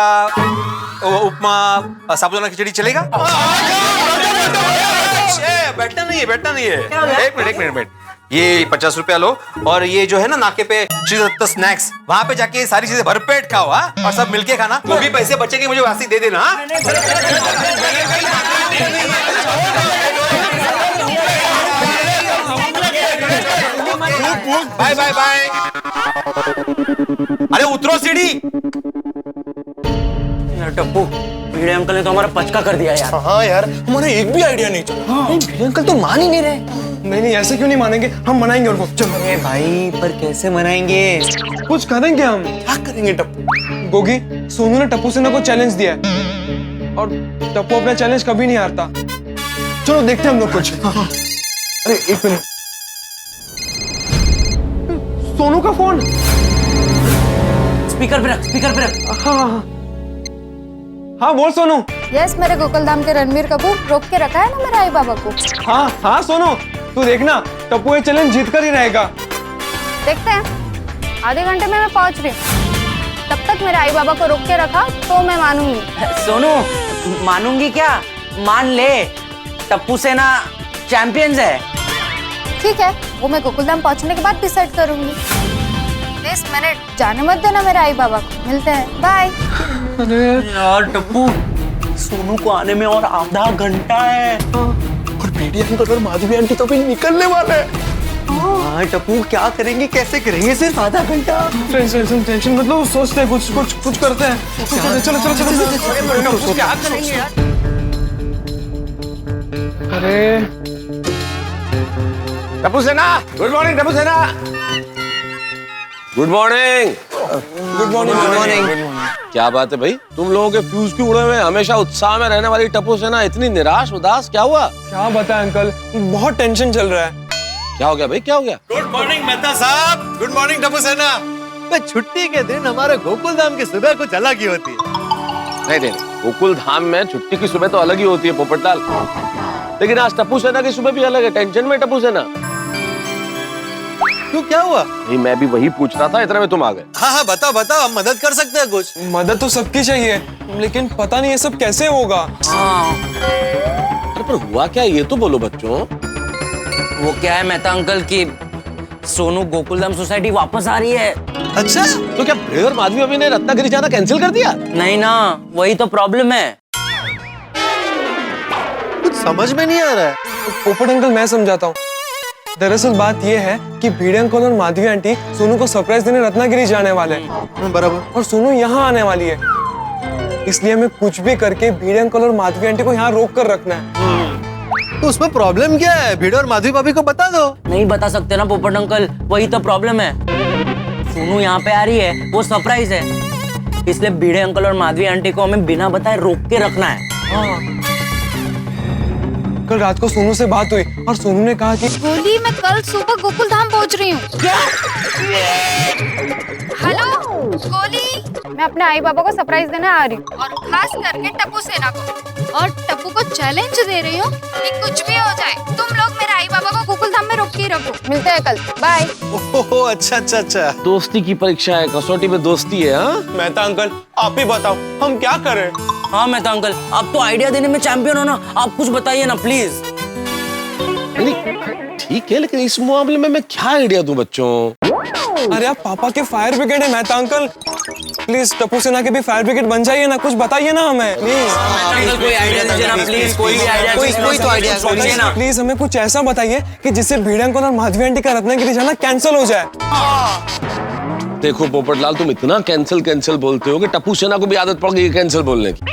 उपमा, साबुदाना खिचड़ी चलेगा? बैठना नहीं है। एक मिनट, ये 50 रुपया लो, और ये जो है ना नाके पे श्री दत्त स्नैक्स, वहाँ पे जाके सारी चीजें भरपेट खाओ। हाँ, और सब मिलके खाना, वो भी पैसे बचेंगे मुझे वासी दे देना। हाँ? 1 2 बाय। अरे उतरो सीढ़ी। यार टप्पू, भिड़े अंकल ने तो हमारा पचका कर दिया यार। हाँ यार, हमारा एक भी आइडिया नहीं चला। नहीं, भिड़े अंकल तो मान ही नहीं रहे। नहीं, ऐसे क्यों नहीं मानेंगे? हम मनाएंगे उनको। चलो। अरे भाई, पर कैसे मनाएंगे? कुछ करेंगे हम। क्या करेंगे टप्पू? गोगी, सोनू ने टप्पू सेना को चैलेंज दिया है और टप्पू अपना चैलेंज कभी नहीं हारता। चलो देखते हैं हम लोग कुछ। अरे एक मिनट, सोनू का फोन। स्पीकर पे रख। हाँ, बोल सोनू। यस, मेरे गोकुलधाम के रणबीर कपूर रोक के रखा है ना मेरे आई बाबा को। हाँ सोनू, तू देखना टप्पू ये चैलेंज जीत कर ही रहेगा। देखते हैं, आधे घंटे में मैं पहुंच रही हूँ। तब तक मेरे आई बाबा को रोक के रखा तो मैं मानूंगी। सोनू, मानूंगी क्या? मान ले, टप्पू सेना चैंपियंस है। ठीक है, वो मैं गोकुलधाम पहुंचने के बाद डिसाइड करूंगी। प्लीज मैंने जाने मत देना मेरे आई बाबा को। मिलते हैं, बाय। यार टप्पू, सोनू को आने में और आधा घंटा है और भिड़े अंकल और माधवी आंटी तो भी निकलने वाले हैं। हाँ टप्पू, क्या करेंगे, कैसे करेंगे? सिर्फ आधा घंटा। टेंशन मतलब सोचते हैं, कुछ करते हैं। चलो। क्या करेंगे यार? अरे टप्पू सेना, गुड मॉर्निंग। टप्पू सेना, गुड मॉर्निंग। Good morning. क्या बात है भाई, तुम लोगों के फ्यूज क्यों उड़े हुए? हमेशा उत्साह में रहने वाली टप्पू सेना इतनी निराश उदास, क्या हुआ? क्या बताएं अंकल, बहुत टेंशन चल रहा है। क्या हो गया भाई, क्या हो गया? गुड मॉर्निंग मेहता साहब। गुड मॉर्निंग टप्पू सेना। छुट्टी के दिन हमारे गोकुलधाम की सुबह कुछ अलग ही होती है। नहीं, गोकुल धाम में छुट्टी की सुबह तो अलग ही होती है पोपटलाल, लेकिन आज टप्पू सेना की सुबह भी अलग है। टेंशन में टप्पू सेना। क्यों, क्या हुआ? नहीं, मैं भी वही पूछ रहा था, इतना में तुम आ गए। हाँ, बताओ, हम मदद कर सकते हैं कुछ। मदद तो सबकी चाहिए, लेकिन पता नहीं ये सब कैसे होगा। अरे पर हुआ क्या, ये तो बोलो बच्चों। वो क्या है मेहता अंकल की सोनू गोकुलधाम सोसाइटी वापस आ रही है। अच्छा, तो क्या भिड़े और माधवी अभी ने रत्नागिरी जाना कैंसिल कर दिया? नहीं ना, वही तो प्रॉब्लम है। कुछ समझ में नहीं आ रहा है। पोपट अंकल, मैं समझाता हूँ। दरअसल बात यह है कि भिड़े अंकल और माधवी आंटी सोनू को सरप्राइज देने रत्नागिरी जाने वाले हैं। बराबर। और सोनू यहाँ आने वाली है, इसलिए हमें कुछ भी करके भिड़े अंकल और माधवी आंटी को यहाँ रोक कर रखना है। तो उसमें प्रॉब्लम क्या है? भिड़े और माधवी भाभी को बता दो। नहीं बता सकते ना पोपट अंकल, वही तो प्रॉब्लम है। सोनू यहाँ पे आ रही है, वो सरप्राइज है, इसलिए भिड़े अंकल और माधवी आंटी को हमें बिना बताए रोक के रखना है। कल रात को सोनू से बात हुई और सोनू ने कहा कि बोली मैं कल सुबह गोकुलधाम पहुंच रही हूँ। क्या? हेलो गोली, मैं अपने आई बाबा को सरप्राइज देने आ रही हूँ और खास करके टप्पू सेना को। और टप्पू को चैलेंज दे रही हूँ कि कुछ भी हो जाए तुम लोग मेरे आई बाबा को गोकुलधाम में रोक के रखो। मिलते हैं कल, बाय। ओहो, अच्छा। दोस्ती की परीक्षा है, कसौटी में दोस्ती है। हाँ मेहता अंकल, आप ही बताओ हम क्या करें? हाँ मेहता अंकल, आप तो आइडिया देने में चैंपियन हो ना, आप कुछ बताइए ना प्लीज। ठीक है, लेकिन इस मामले में मैं क्या आइडिया दूं बच्चों? अरे आप पापा के फायर ब्रिगेड है मेहता अंकल, प्लीज टप्पू सेना के भी फायर ब्रिगेड बन जाइए ना, कुछ बताइए ना हमें प्लीज। कोई आइडिया दीजिए ना प्लीज, कोई भी आइडिया, कोई तो आइडिया दीजिए ना प्लीज। हमें कुछ ऐसा बताइए कि जिससे भिड़े अंकल और माधवी आंटी का रत्नागिरी जाना कैंसिल हो जाए। देखो पोपटलाल, तुम इतना कैंसिल बोलते हो कि टप्पू सेना को भी आदत पड़ गई कैंसिल बोलने की।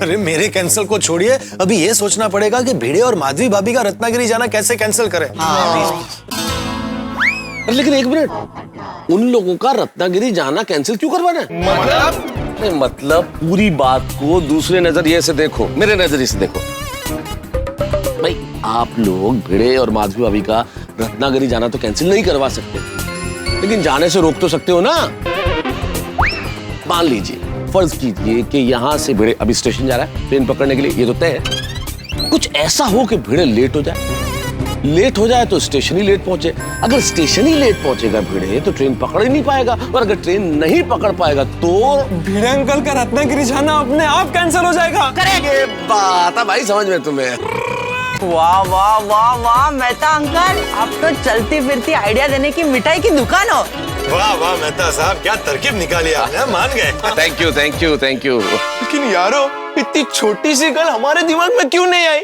अरे मेरे कैंसिल को छोड़िए, अभी ये सोचना पड़ेगा कि भिड़े और माधवी भाभी का रत्नागिरी जाना कैसे कैंसिल करें। लेकिन एक मिनट, उन लोगों का रत्नागिरी जाना कैंसिल क्यों करवाना है? मतलब पूरी बात को दूसरे नजरिए से देखो, मेरे नजरिए से देखो। भाई आप लोग भिड़े और माधवी भाभी का रत्नागिरी जाना तो कैंसिल नहीं करवा सकते, लेकिन जाने से रोक तो सकते हो ना। मान लीजिए, फर्ज कीजिए कि यहाँ से भिड़े अभी स्टेशन जा रहा है ट्रेन पकड़ने के लिए, ये तो तय है। कुछ ऐसा हो कि भिड़े लेट हो जाए तो स्टेशन ही लेट पहुंचे। अगर स्टेशन ही लेट पहुंचेगा भिड़े तो ट्रेन पकड़ ही नहीं पाएगा, और अगर ट्रेन नहीं पकड़ पाएगा तो भिड़े अंकल का रत्नागिरी जाना अपने आप कैंसिल हो जाएगा। करेंगे बात भाई, समझ में तुम्हें? वाह वाह वाह वाह मेहता अंकल, आप तो चलती फिरती आइडिया देने की मिठाई की दुकान हो। वाह मेहता साहब, क्या तरकीब निकाली आपने, मान गए। Thank you. लेकिन यारो, इतनी छोटी सी गल हमारे दिमाग में क्यों नहीं आई?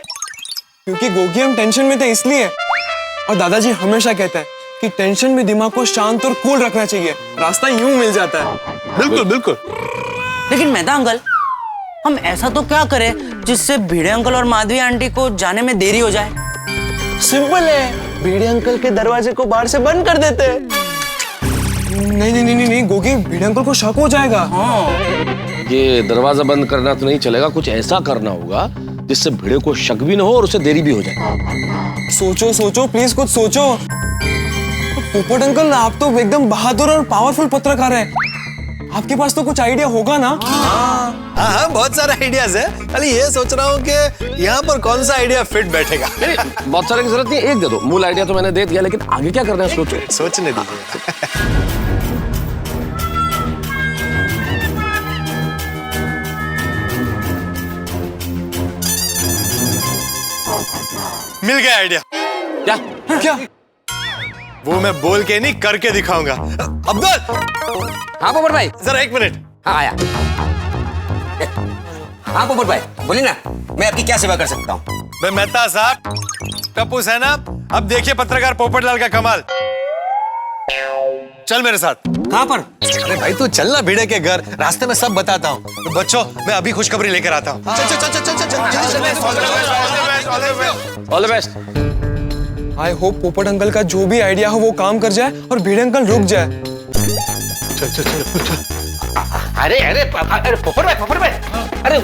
क्योंकि गोगी हम टेंशन में थे इसलिए। और दादाजी हमेशा कहते हैं कि टेंशन में दिमाग को शांत और कूल रखना चाहिए, रास्ता यूं मिल जाता है। बिल्कुल बिल्कुल। लेकिन मेहता अंकल, हम ऐसा तो क्या करें जिससे भिड़े अंकल और माधवी आंटी को जाने में देरी हो जाए? सिंपल है, भिड़े अंकल के दरवाजे को बाहर से बंद कर देते हैं। नहीं गोगी, भिड़े अंकल को शक हो जाएगा। ये दरवाजा बंद करना तो नहीं चलेगा, कुछ ऐसा करना होगा जिससे भिड़े को शक भी ना हो और उसे देरी भी हो जाए। सोचो प्लीज, कुछ सोचो। पोपट अंकल, आप तो एकदम बहादुर और पावरफुल पत्रकार हैं, आपके पास तो कुछ आइडिया होगा ना? हाँ, बहुत सारे आइडियाज है। खाली ये सोच रहा हूँ कि यहाँ पर कौन सा आइडिया फिट बैठेगा। बहुत सारे की जरूरत नहीं, एक दे दो। मूल आइडिया तो मैंने दे दिया, लेकिन आगे क्या करना है सोचो। सोचने दीजिए। मिल गया आइडिया। क्या? वो मैं बोल के नहीं, करके दिखाऊंगा। अब्दुल। हाँ पोपट भाई। जरा 1 मिनट। हाँ आया। हाँ पोपट भाई, बोलिए ना, मैं आपकी क्या सेवा कर सकता हूँ? मेहता साहब, टप्पू सेना, अब देखिए पत्रकार पोपटलाल का कमाल। चल मेरे साथ। कहाँ पर? अरे भाई तू चल ना भिड़े के घर, रास्ते में सब बताता हूँ। तो बच्चों, मैं अभी खुशखबरी लेकर आता हूँ। All the best. I hope पोपट अंकल का जो भी आइडिया हो वो काम कर जाए और भिड़े अंकल रुक जाए। अरे पोपट भाई, अरे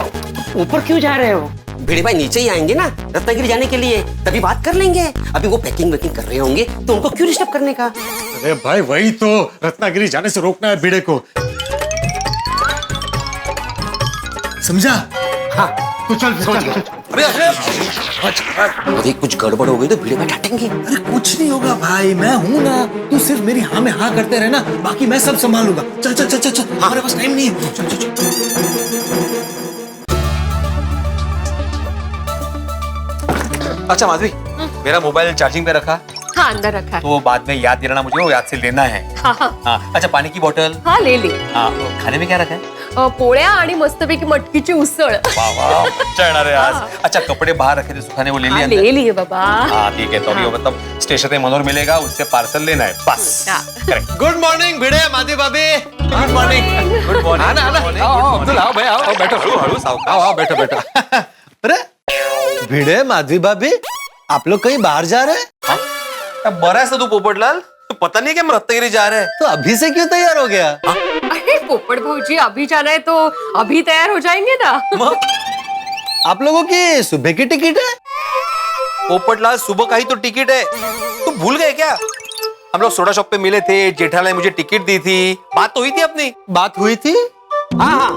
ऊपर क्यों जा रहे हो? भिड़े भाई नीचे ही आएंगे ना रत्नागिरी जाने के लिए, तभी बात कर लेंगे। अभी वो पैकिंग वेकिंग कर रहे होंगे, तो उनको क्यों डिस्टर्ब करने का? अरे भाई वही तो, रत्नागिरी जाने से रोकना है भिड़े को, समझा? हाँ तो चल। अरे कुछ गड़बड़ हो गई तो भिड़े भाई डांटेंगे। अरे कुछ नहीं होगा भाई, मैं हूं ना, तू सिर्फ मेरी हाँ में हाँ करते रहना, बाकी मैं सब संभालूंगा। चल, हमारे पास टाइम नहीं है। चल। अच्छा माधवी, मेरा मोबाइल चार्जिंग पे रखा? हाँ, अंदर रखा है। तो बाद में याद दिलाना मुझे, वो याद से लेना है। हाँ। अच्छा, पानी की बोतल? हाँ, ले ली। हाँ, खाने में क्या रखा है? पोळ्या आणि मस्तपैकी मटकीची उसळ। वाह, चढ़ना रे आज। अच्छा, कपड़े बाहर रखे थे सुखाने, वो ले लिए? ले लिए बाबा। हाँ ठीक है, तो अभी मतलब स्टेशन पे मनोर मिलेगा, उससे पार्सल लेना है बस। गुड मॉर्निंग भिड़े, माधवी भाभी। Good morning. Good morning. आओ भाई, आओ बैठो। आओ बैठो। अरे भिड़े, माधवी भाभी, आप लोग कहीं बाहर जा रहे हैं? बड़ा है तू पोपटलाल, पता नहीं कि हम रत्नागिरी जा रहे हैं। तो अभी से क्यों तैयार हो गया? अरे पोपट भाऊजी, अभी जाना है तो अभी तैयार हो जाएंगे ना। आप लोगों की सुबह की टिकट है? पोपटलाल, सुबह का ही तो टिकट है, तुम भूल गए क्या? हम लोग सोडा शॉप पे मिले थे, जेठालाल ने मुझे टिकट दी थी, बात तो हुई थी अपनी। बात हुई थी? हाँ।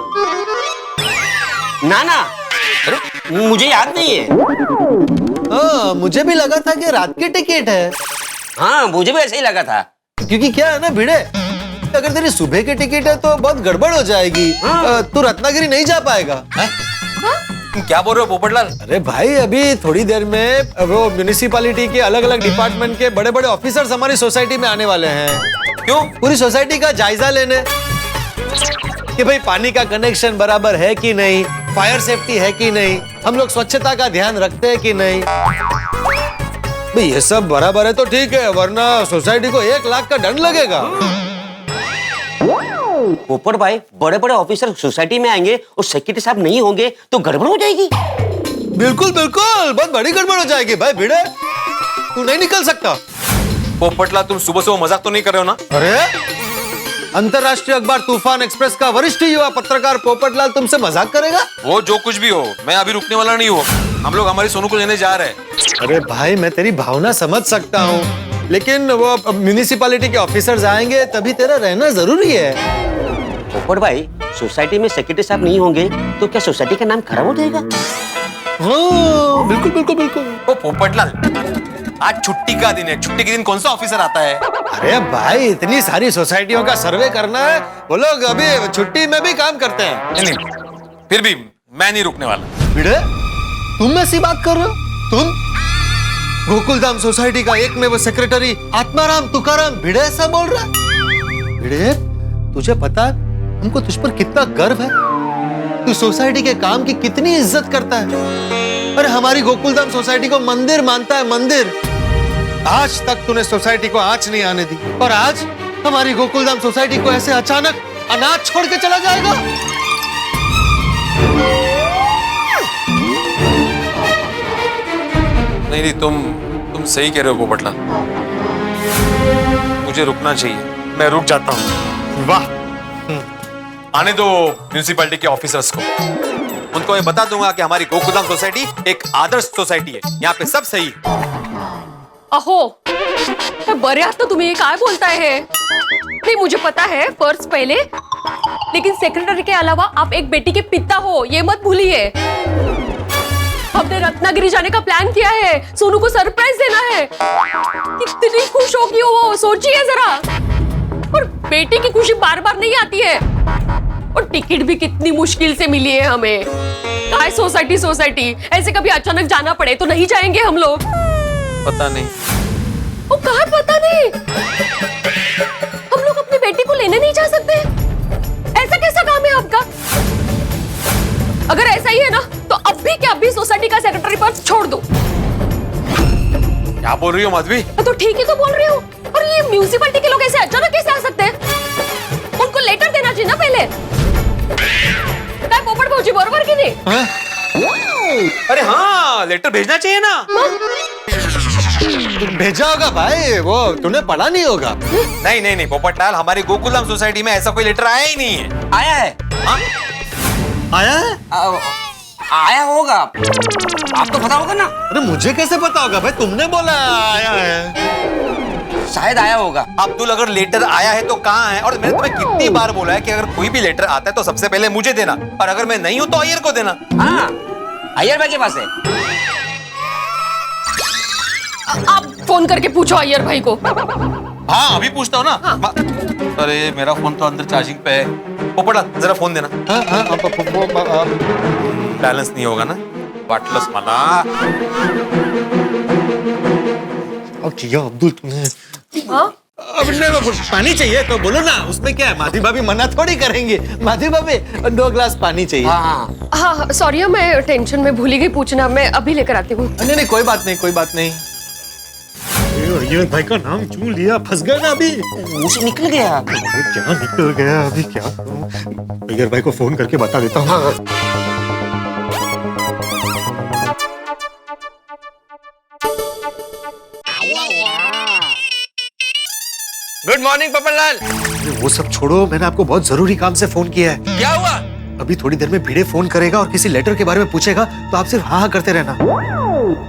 ना, अरे मुझे याद नहीं है। हाँ, मुझे भी लगा था कि रात की टिकट है। हाँ, मुझे भी ऐसे ही लगा था। क्योंकि क्या है ना भिड़े, अगर तेरी सुबह की टिकट है तो बहुत गड़बड़ हो जाएगी। तू रत्नागिरी नहीं जा पाएगा। तुम क्या बोल रहे हो पोपटलाल? अरे भाई, अभी थोड़ी देर में वो म्युनिसिपैलिटी के अलग अलग डिपार्टमेंट के बड़े बड़े ऑफिसर्स हमारी सोसाइटी में आने वाले हैं। क्यों? पूरी सोसाइटी का जायजा लेने कि भाई पानी का कनेक्शन बराबर है कि नहीं, फायर सेफ्टी है कि नहीं, हम लोग स्वच्छता का ध्यान रखते हैं कि नहीं। भाई ये सब बराबर है तो ठीक है, वरना सोसाइटी को 1 लाख का दंड लगेगा। पोपट भाई, बड़े बड़े ऑफिसर सोसाइटी में आएंगे और सेक्रेटरी साहब नहीं होंगे तो गड़बड़ हो जाएगी। बिल्कुल, बहुत बड़ी गड़बड़ हो जाएगी भाई भिड़े, तू नहीं निकल सकता। पोपटलाल, तुम सुबह सुबह मजाक तो नहीं कर रहे हो ना? अरे अंतरराष्ट्रीय अखबार तूफान एक्सप्रेस का वरिष्ठ युवा पत्रकार पोपटलाल तुमसे मजाक करेगा? वो जो कुछ भी हो, मैं अभी रुकने वाला नहीं हूँ। हम लोग हमारी सोनू को लेने जा रहे हैं। अरे भाई, मैं तेरी भावना समझ सकता हूँ, लेकिन वो म्युनिसिपैलिटी के ऑफिसर्स आएंगे तभी तेरा रहना जरूरी है। पोपट भाई, सोसाइटी में सेक्रेटरी साहब नहीं होंगे तो क्या सोसाइटी का नाम खराब हो जाएगा? हाँ, बिल्कुल। ओ पोपटलाल, आज छुट्टी का दिन है, छुट्टी के दिन कौन सा ऑफिसर आता है? अरे भाई, इतनी सारी सोसाइटियों का सर्वे करना है, वो लोग अभी छुट्टी में भी काम करते हैं। नहीं, फिर भी मैं नहीं रुकने वाला। भिड़े, तुम ऐसी बात कर रहे हो? तुम गोकुलधाम सोसाइटी का एक में वो सेक्रेटरी आत्माराम तुकाराम भिड़े ऐसा बोल रहा है? भिड़े, तुझे पता है हमको तुझ पर कितना गर्व है? तू सोसाइटी के काम की कितनी इज्जत करता है। अरे हमारी गोकुलधाम सोसाइटी को मंदिर मानता है, मंदिर। आज तक तूने सोसाइटी को आंच नहीं आने दी और आज हमारी गोकुलधाम सोसाइटी को ऐसे अचानक अनाज छोड़ के चला जाएगा। नहीं नहीं, तुम सही कह रहे हो पोपटलाल, मुझे रुकना चाहिए, मैं रुक जाता हूँ। वाह, आने दो म्यूनिसिपैलिटी के ऑफिसर्स को, उनको मैं बता दूंगा कि हमारी गोकुलधाम सोसाइटी एक आदर्श सोसाइटी है, यहाँ पे सब सही है। अहो बऱ्याच तो तुम्ही काय बोलताय है? नहीं मुझे पता है फर्स्ट पहले, लेकिन सेक्रेटरी के अलावा आप एक बेटी के पिता हो, ये मत भूलिए। हमने रत्नागिरी जाने का प्लान किया है, सोनू को सरप्राइज देना है। कितनी खुश होगी वो, सोचिए जरा। और बेटी की खुशी बार बार नहीं आती है, और टिकट भी कितनी मुश्किल से मिली है हमें। काय सोसाइटी सोसाइटी, ऐसे कभी अचानक जाना पड़े तो नहीं जाएंगे हम लोग। पता नहीं, वो कहाँ पता नहीं? हम लोग अपनी बेटी को लेने नहीं जा सकते? ऐसा कैसा काम है आपका? अगर ऐसा ही है ना तो अभी के अभी सोसाइटी का सेक्रेटरी पद छोड़ दो। क्या बोल रही हो माधवी? तो ठीक ही तो बोल रही हूँ। और ये म्यूनिसिपैलिटी के लोग ऐसे अचानक कैसे आ सकते हैं? उनको लेटर देना चाहिए ना पहले। क्या पोपट भाऊजी बरोबर की नहीं? अरे हाँ, लेटर भेजना चाहिए ना। भेजा होगा भाई, वो तूने पढ़ा नहीं होगा। नहीं नहीं नहीं पोपटलाल, हमारी गोकुलधाम सोसाइटी में ऐसा कोई लेटर आया ही नहीं है। आया है। हाँ? आया है? आया होगा, आपको पता होगा ना। अरे मुझे कैसे पता होगा भाई, तुमने बोला आया है। शायद आया होगा। अब्दुल, अगर लेटर आया है तो कहाँ है? और मैंने तुम्हें कितनी बार बोला है कि अगर कोई भी लेटर आता है तो सबसे पहले मुझे देना, और अगर मैं नहीं हूं तो अय्यर को देना। हाँ, अय्यर भाई के पास है। आप फोन करके पूछो अय्यर भाई को। हाँ अभी पूछता हूँ ना। हाँ। अरे मेरा फोन तो अंदर चार्जिंग पे है। पोपटलाल जरा फोन देना। बैलेंस नहीं होगा ना, वाटलस मला। अब किया अब्दुल तुमने। हाँ? अब पानी चाहिए तो बोलो ना, उसमें क्या है? माधी भाभी मना थोड़ी करेंगे। माधी भाभी 2 ग्लास पानी चाहिए। हाँ सॉरी, मैं टेंशन में भूल गई पूछना, मैं अभी लेकर आती हूँ। नहीं नहीं कोई बात नहीं, कोई बात नहीं। ये भाई का नाम क्यों लिया? फंस गया ना अभी, मुंह से निकल गया। क्या निकल गया अभी, क्या करूं? अय्यर भाई को फोन करके बता देता हूँ। हाँ। Good morning Popatlal. वो सब छोड़ो, मैंने आपको बहुत जरूरी काम से फोन किया है। क्या हुआ? अभी थोड़ी देर में भिड़े फोन करेगा और किसी लेटर के बारे में पूछेगा, तो आप सिर्फ हाँ हाँ करते रहना।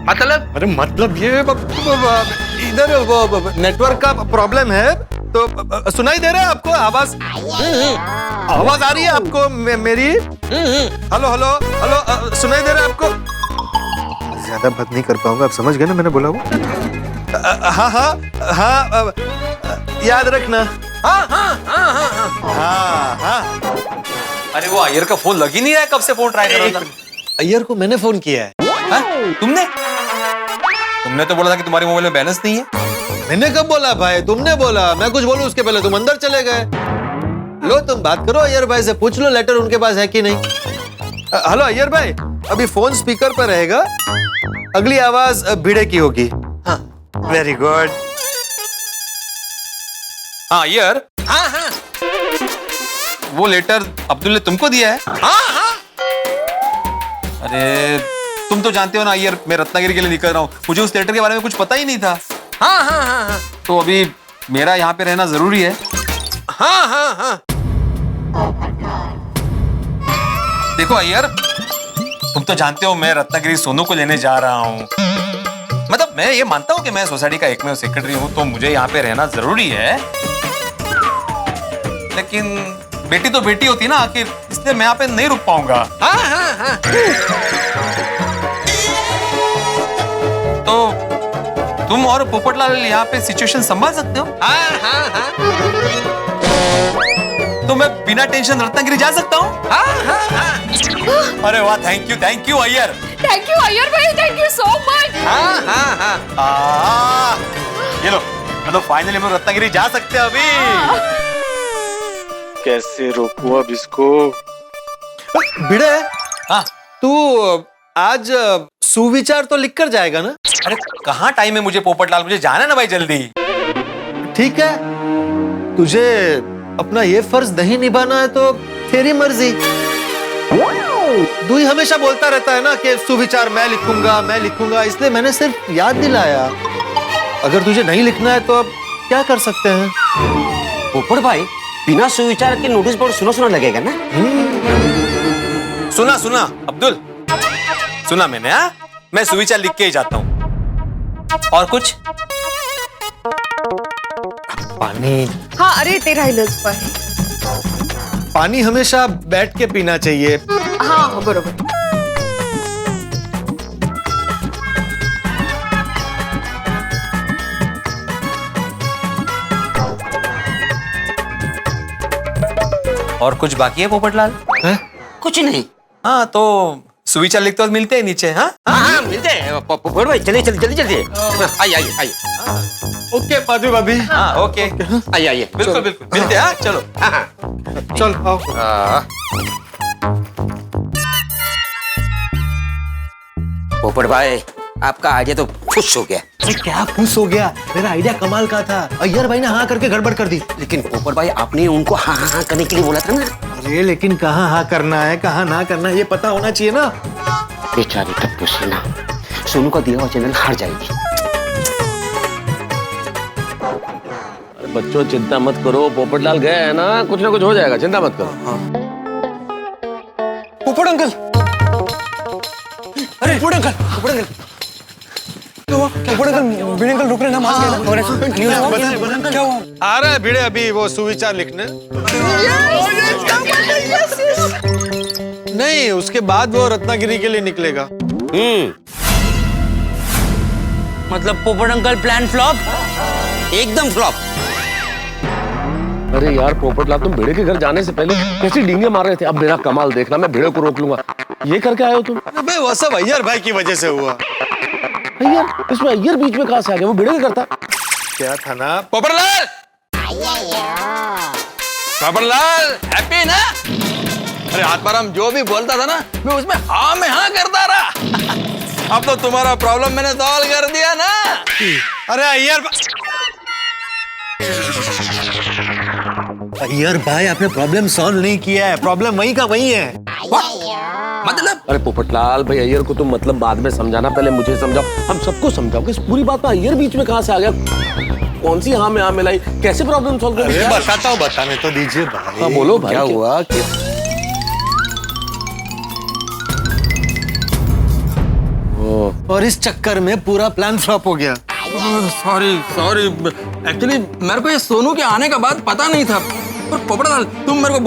मतलब? अरे मतलब ये इधर वो नेटवर्क का प्रॉब्लम है, तो सुनाई दे रहा है आपको आवाज? आवाज आ रही है आपको मेरी? हेलो हेलो हेलो, सुनाई दे रहा है आपको? ज्यादा बात नहीं कर पाऊंगा, आप समझ गए ना मैंने बोला वो? हाँ हाँ हाँ, याद रखना। हाँ हाँ हाँ हाँ हाँ हाँ। अरे वो अय्यर का फोन लग ही नहीं रहा है, कब से फोन ट्राई कर रहा था। अय्यर को मैंने फोन किया है। हाँ? तुमने तो बोला था कि तुम्हारे मोबाइल में बैलेंस नहीं है। मैंने कब बोला भाई? तुमने बोला। मैं कुछ बोलूं उसके पहले तुम अंदर चले गए। लो तुम बात करो अय्यर भाई से, पूछ लो लेटर उनके पास है कि नहीं। हेलो अय्यर भाई, अभी फोन स्पीकर पर रहेगा, अगली आवाज भिड़े की होगी। हाँ वेरी गुड। हाँ अय्यर। हाँ हाँ, वो लेटर अब्दुल ने तुमको दिया है? हाँ हाँ। अरे तुम तो जानते हो ना अय्यर, मैं रत्नागिरी के लिए निकल रहा हूँ, मुझे उस लेटर के बारे में कुछ पता ही नहीं था। हाँ हाँ हाँ हाँ। तो अभी मेरा यहाँ पे रहना जरूरी है। हाँ हाँ हाँ। देखो अय्यर, तुम तो जानते हो मैं रत्नागिरी सोनू को लेने जा रहा हूँ। मतलब मैं ये मानता हूँ कि मैं सोसाइटी का एकमेव सेक्रेटरी हूँ, तो मुझे यहाँ पे रहना जरूरी है, लेकिन बेटी तो बेटी होती ना आखिर, इसलिए मैं यहाँ पे नहीं रुक पाऊंगा। हाँ हाँ हाँ। तो तुम और पोपटलाल यहाँ पे सिचुएशन संभाल सकते हो? हाँ हाँ हाँ। तो मैं बिना टेंशन रत्नागिरी जा सकता हूँ? हाँ हाँ हाँ। अरे वाह, thank you Iyer. Thank you Iyer भाई, थैंक यू सो मच। हाँ हाँ हाँ। ये लो, मतलब फाइनली हम रत्नागिरी जा सकते हैं अभी। कैसे रोकूं अब इसको? भिड़े, हाँ तू आज सुविचार तो लिख कर जाएगा ना? अरे कहाँ टाइम है मुझे पोपटलाल, मुझे जाना है ना भाई जल्दी। ठीक है, तुझे अपना ये फर्ज नहीं निभाना है तो तेरी मर्जी। तू ही हमेशा बोलता रहता है ना कि सुविचार मैं लिखूंगा, इसलिए मैंने सिर्फ याद दिलाया। अगर तुझे नहीं लिखना है तो अब क्या कर सकते हैं? पोपट भाई बिना सुविचार के नोटिस बोर्ड सुना लगेगा ना? सुना अब्दुल, सुना मैंने। हाँ, मैं सुविचार लिख के ही जाता हूँ। और कुछ? पानी। हाँ, अरे ते राहिलंच पण. पानी हमेशा बैठ के पीना चाहिए. हाँ, बरोबर. और कुछ बाकी है पोपटलाल? कुछ नहीं. हाँ, तो सुविचार लिखते वक्त मिलते हैं नीचे. हाँ हाँ मिलते हैं पोपट भाई. चलिए जल्दी. आइए. ओके माधवी भाभी. हाँ ओके. आइए. बिल्कुल मिलते हैं. हाँ चलो. चल आओ. पोपट भाई आपका आइडिया तो खुश हो गया. अरे क्या खुश हो गया? मेरा आइडिया कमाल का था. अय्यर भाई ने हाँ करके गड़बड़ कर दी. लेकिन पोपट भाई आपने उनको हाँ करने के लिए बोला था ना. अरे लेकिन कहाँ हाँ करना है कहाँ ना करना है ये पता होना चाहिए ना. बेचारी टप्पू सेना सोनू का दिया हुआ चैनल हार जाएगी. बच्चों चिंता मत करो, पोपटलाल गए है ना, कुछ ना कुछ हो जाएगा, चिंता मत करो. पोपट अंकल. अरे पोपट अंकल. पोपट अंकल भिड़े अंकल रुक रहे ना. मास्क क्या हुआ? आ रहा है भिड़े अभी वो सुविचार लिखने. नहीं, उसके बाद वो रत्नागिरी के लिए निकलेगा. मतलब पोपट अंकल प्लान फ्लॉप, एकदम फ्लॉप. अरे यार पोपटलाल तुम भिड़े के घर जाने से पहले कैसी डींगे मार रहे थे. अब मेरा कमाल देखना, मैं भिड़े को रोक लूंगा. ये करके आए हो तुम? अबे वो सब अय्यर भाई की वजह से हुआ. अय्यर? इसमें अय्यर बीच में कहां से आ गया? वो भिड़े का करता क्या था ना. पोपटलाल हैप्पी ना? अरे आत्माराम जो भी बोलता था ना मैं उसमें हाँ में हाँ करता रहा. अब तो तुम्हारा प्रॉब्लम मैंने सॉल्व कर दिया ना. अरे अय्यर भाई आपने प्रॉब्लम सॉल्व नहीं किया है. प्रॉब्लम वहीं का वहीं है. मतलब? अरे पोपटलाल भाई अय्यर को तुम मतलब बाद में समझाना, पहले मुझे समझाओ. हम सबको समझाओ कि इस पूरी बात में अय्यर बीच में कहां से आ गया. कौन सी हाँ में हाँ मिलाई, कैसे प्रॉब्लम सॉल्व कर? अरे बताता हूँ, बताने तो दीजिए भाई. हाँ बोलो भाई. क्या हुआ कि और इस चक्कर में पूरा प्लान फ्लॉप हो गया. सॉरी एक्चुअली मेरे को ये सोनू के आने का बाद पता नहीं था. पर पोपटलाल तुम मेरे को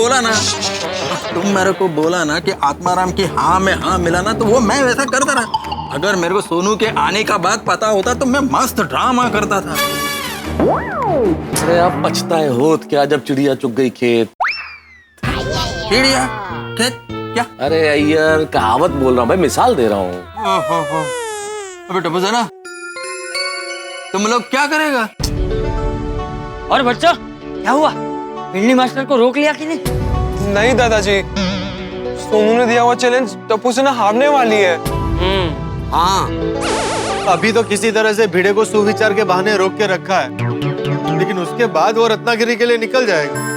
बोला ना कि आत्माराम की हाँ में हाँ मिला ना, तो वो मैं वैसा करता रहा. अगर मेरे को सोनू के आने का बाद पता होता तो मैं मस्त ड्रामा करता था. अरे आप पछताए होत क्या जब चिड़िया चुग गई खेत. चिड़िया खेत क्या? अरे अय्यर कहावत बोल रहा हूँ भाई, मिसाल दे रहा हूँ. अबे टप्पू सेना तुम लोग क्या करेगा? और बच्चों क्या हुआ? बिल्ली मास्टर को रोक लिया कि नहीं? नहीं दादाजी, सोनू ने दिया हुआ चैलेंज टप्पू सेना हारने वाली है. हाँ अभी तो किसी तरह से भिड़े को सुविचार के बहाने रोक के रखा है, लेकिन उसके बाद वो रत्नागिरी के लिए निकल जाएगा.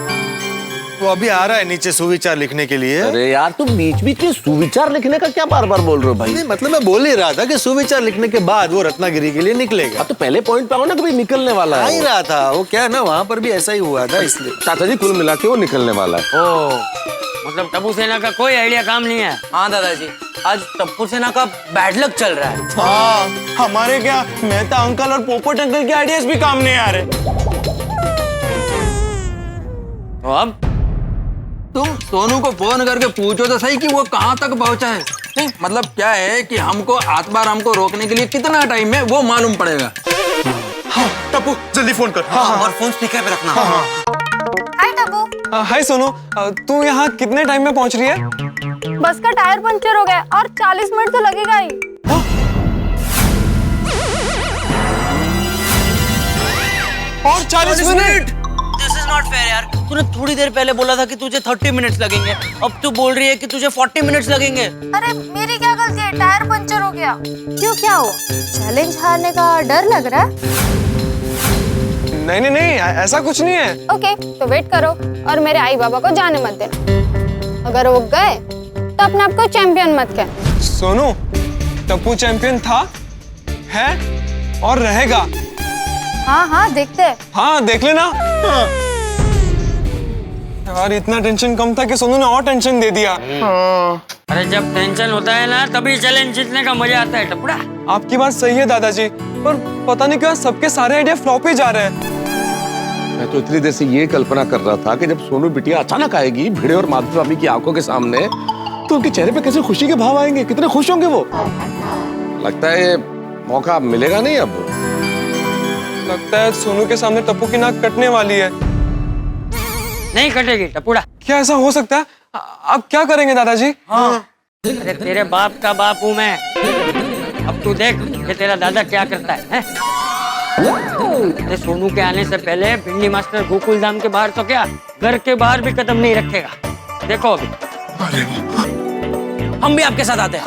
वो अभी आ रहा है नीचे सुविचार लिखने के लिए. अरे यार तुम बीच में सुविचार लिखने का क्या बार बार बोल रहे हो भाई? नहीं, मतलब मैं बोल ही रहा था कि सुविचार लिखने के बाद वो रत्नागिरी के लिए निकलेगा. तो पहले पॉइंट पे आओ ना कि भाई निकलने वाला है. आ ही रहा था वो. क्या है ना वहाँ पर भी ऐसा ही हुआ था, इसलिए. चाचा जी कुल मिला के वो निकलने वाला है. मतलब टप्पू सेना का कोई आइडिया काम नहीं है. हाँ दादाजी, आज टप्पू सेना का बैड लक चल रहा है. हाँ हमारे क्या मेहता अंकल और पोपट अंकल के आइडियाज भी काम नहीं आ रहे. तो अब तुम सोनू को फोन करके पूछो तो सही कि वो कहाँ तक पहुंचा है. मतलब क्या है कि हमको आत्माराम को रोकने के लिए कितना टाइम है वो मालूम पड़ेगा. हाँ टप्पू जल्दी फोन कर. हाँ और फोन स्पीकर पे रखना. हाय टप्पू. हाय सोनू, तू यहाँ कितने टाइम में पहुँच रही है? बस का टायर पंक्चर हो गया और 40 मिनट तो लगेगा ही. और 40 minute? This is not fair यार. तूने थोड़ी देर पहले बोला था कि तुझे 30 मिनट्स लगेंगे, अब तू बोल रही है कि तुझे 40 मिनट्स लगेंगे. अरे मेरी क्या गलती है टायर पंचर हो गया। क्यों, क्या हुआ? चैलेंज हारने का डर लग रहा है? नहीं नहीं नहीं, ऐसा कुछ नहीं है। ओके, तो वेट करो और मेरे आई बाबा को जाने मत देना। अगर वो गए तो अपने आप को चैंपियन मत कहना। सोनू, टप्पू चैंपियन था, है और रहेगा। हाँ हाँ, देखते हैं। हाँ, देख लेना। यार इतना टेंशन कम था कि सोनू ने और टेंशन दे दिया। अरे जब टेंशन होता है ना तभी चैलेंज जीतने का मजा आता है टपड़ा। आपकी बात सही है दादाजी, पर पता नहीं क्यों सबके सारे आइडिया फ्लॉप ही जा रहे हैं। मैं तो इतनी देर से ये कल्पना कर रहा था कि जब सोनू बिटिया अचानक आएगी भिड़े और माधवी भाभी की आंखों के सामने, तो उनके चेहरे पे कैसे खुशी के भाव आएंगे, कितने खुश होंगे वो। लगता है ये मौका मिलेगा नहीं अब। लगता है सोनू के सामने टप्पू की नाक कटने वाली है। नहीं कटेगी टपुड़ा। क्या ऐसा हो सकता है? अब क्या करेंगे दादाजी? अरे तेरे बाप का बाप हूँ मैं। अब तू देख कि तेरा दादा क्या करता है? अरे सोनू के आने से पहले भिंडी मास्टर गोकुल धाम के बाहर तो क्या, घर के बाहर भी कदम नहीं रखेगा। देखो अभी। हम भी आपके साथ आते हैं।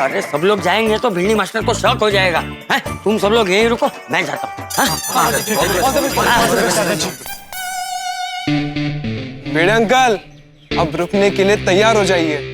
अरे सब लोग जाएंगे तो भिंडी मास्टर को शक हो जाएगा। हैं? तुम सब लोग यहीं रुको, मैं जाता हूँ। भिड़े अंकल, अब रुकने के लिए तैयार हो जाइए।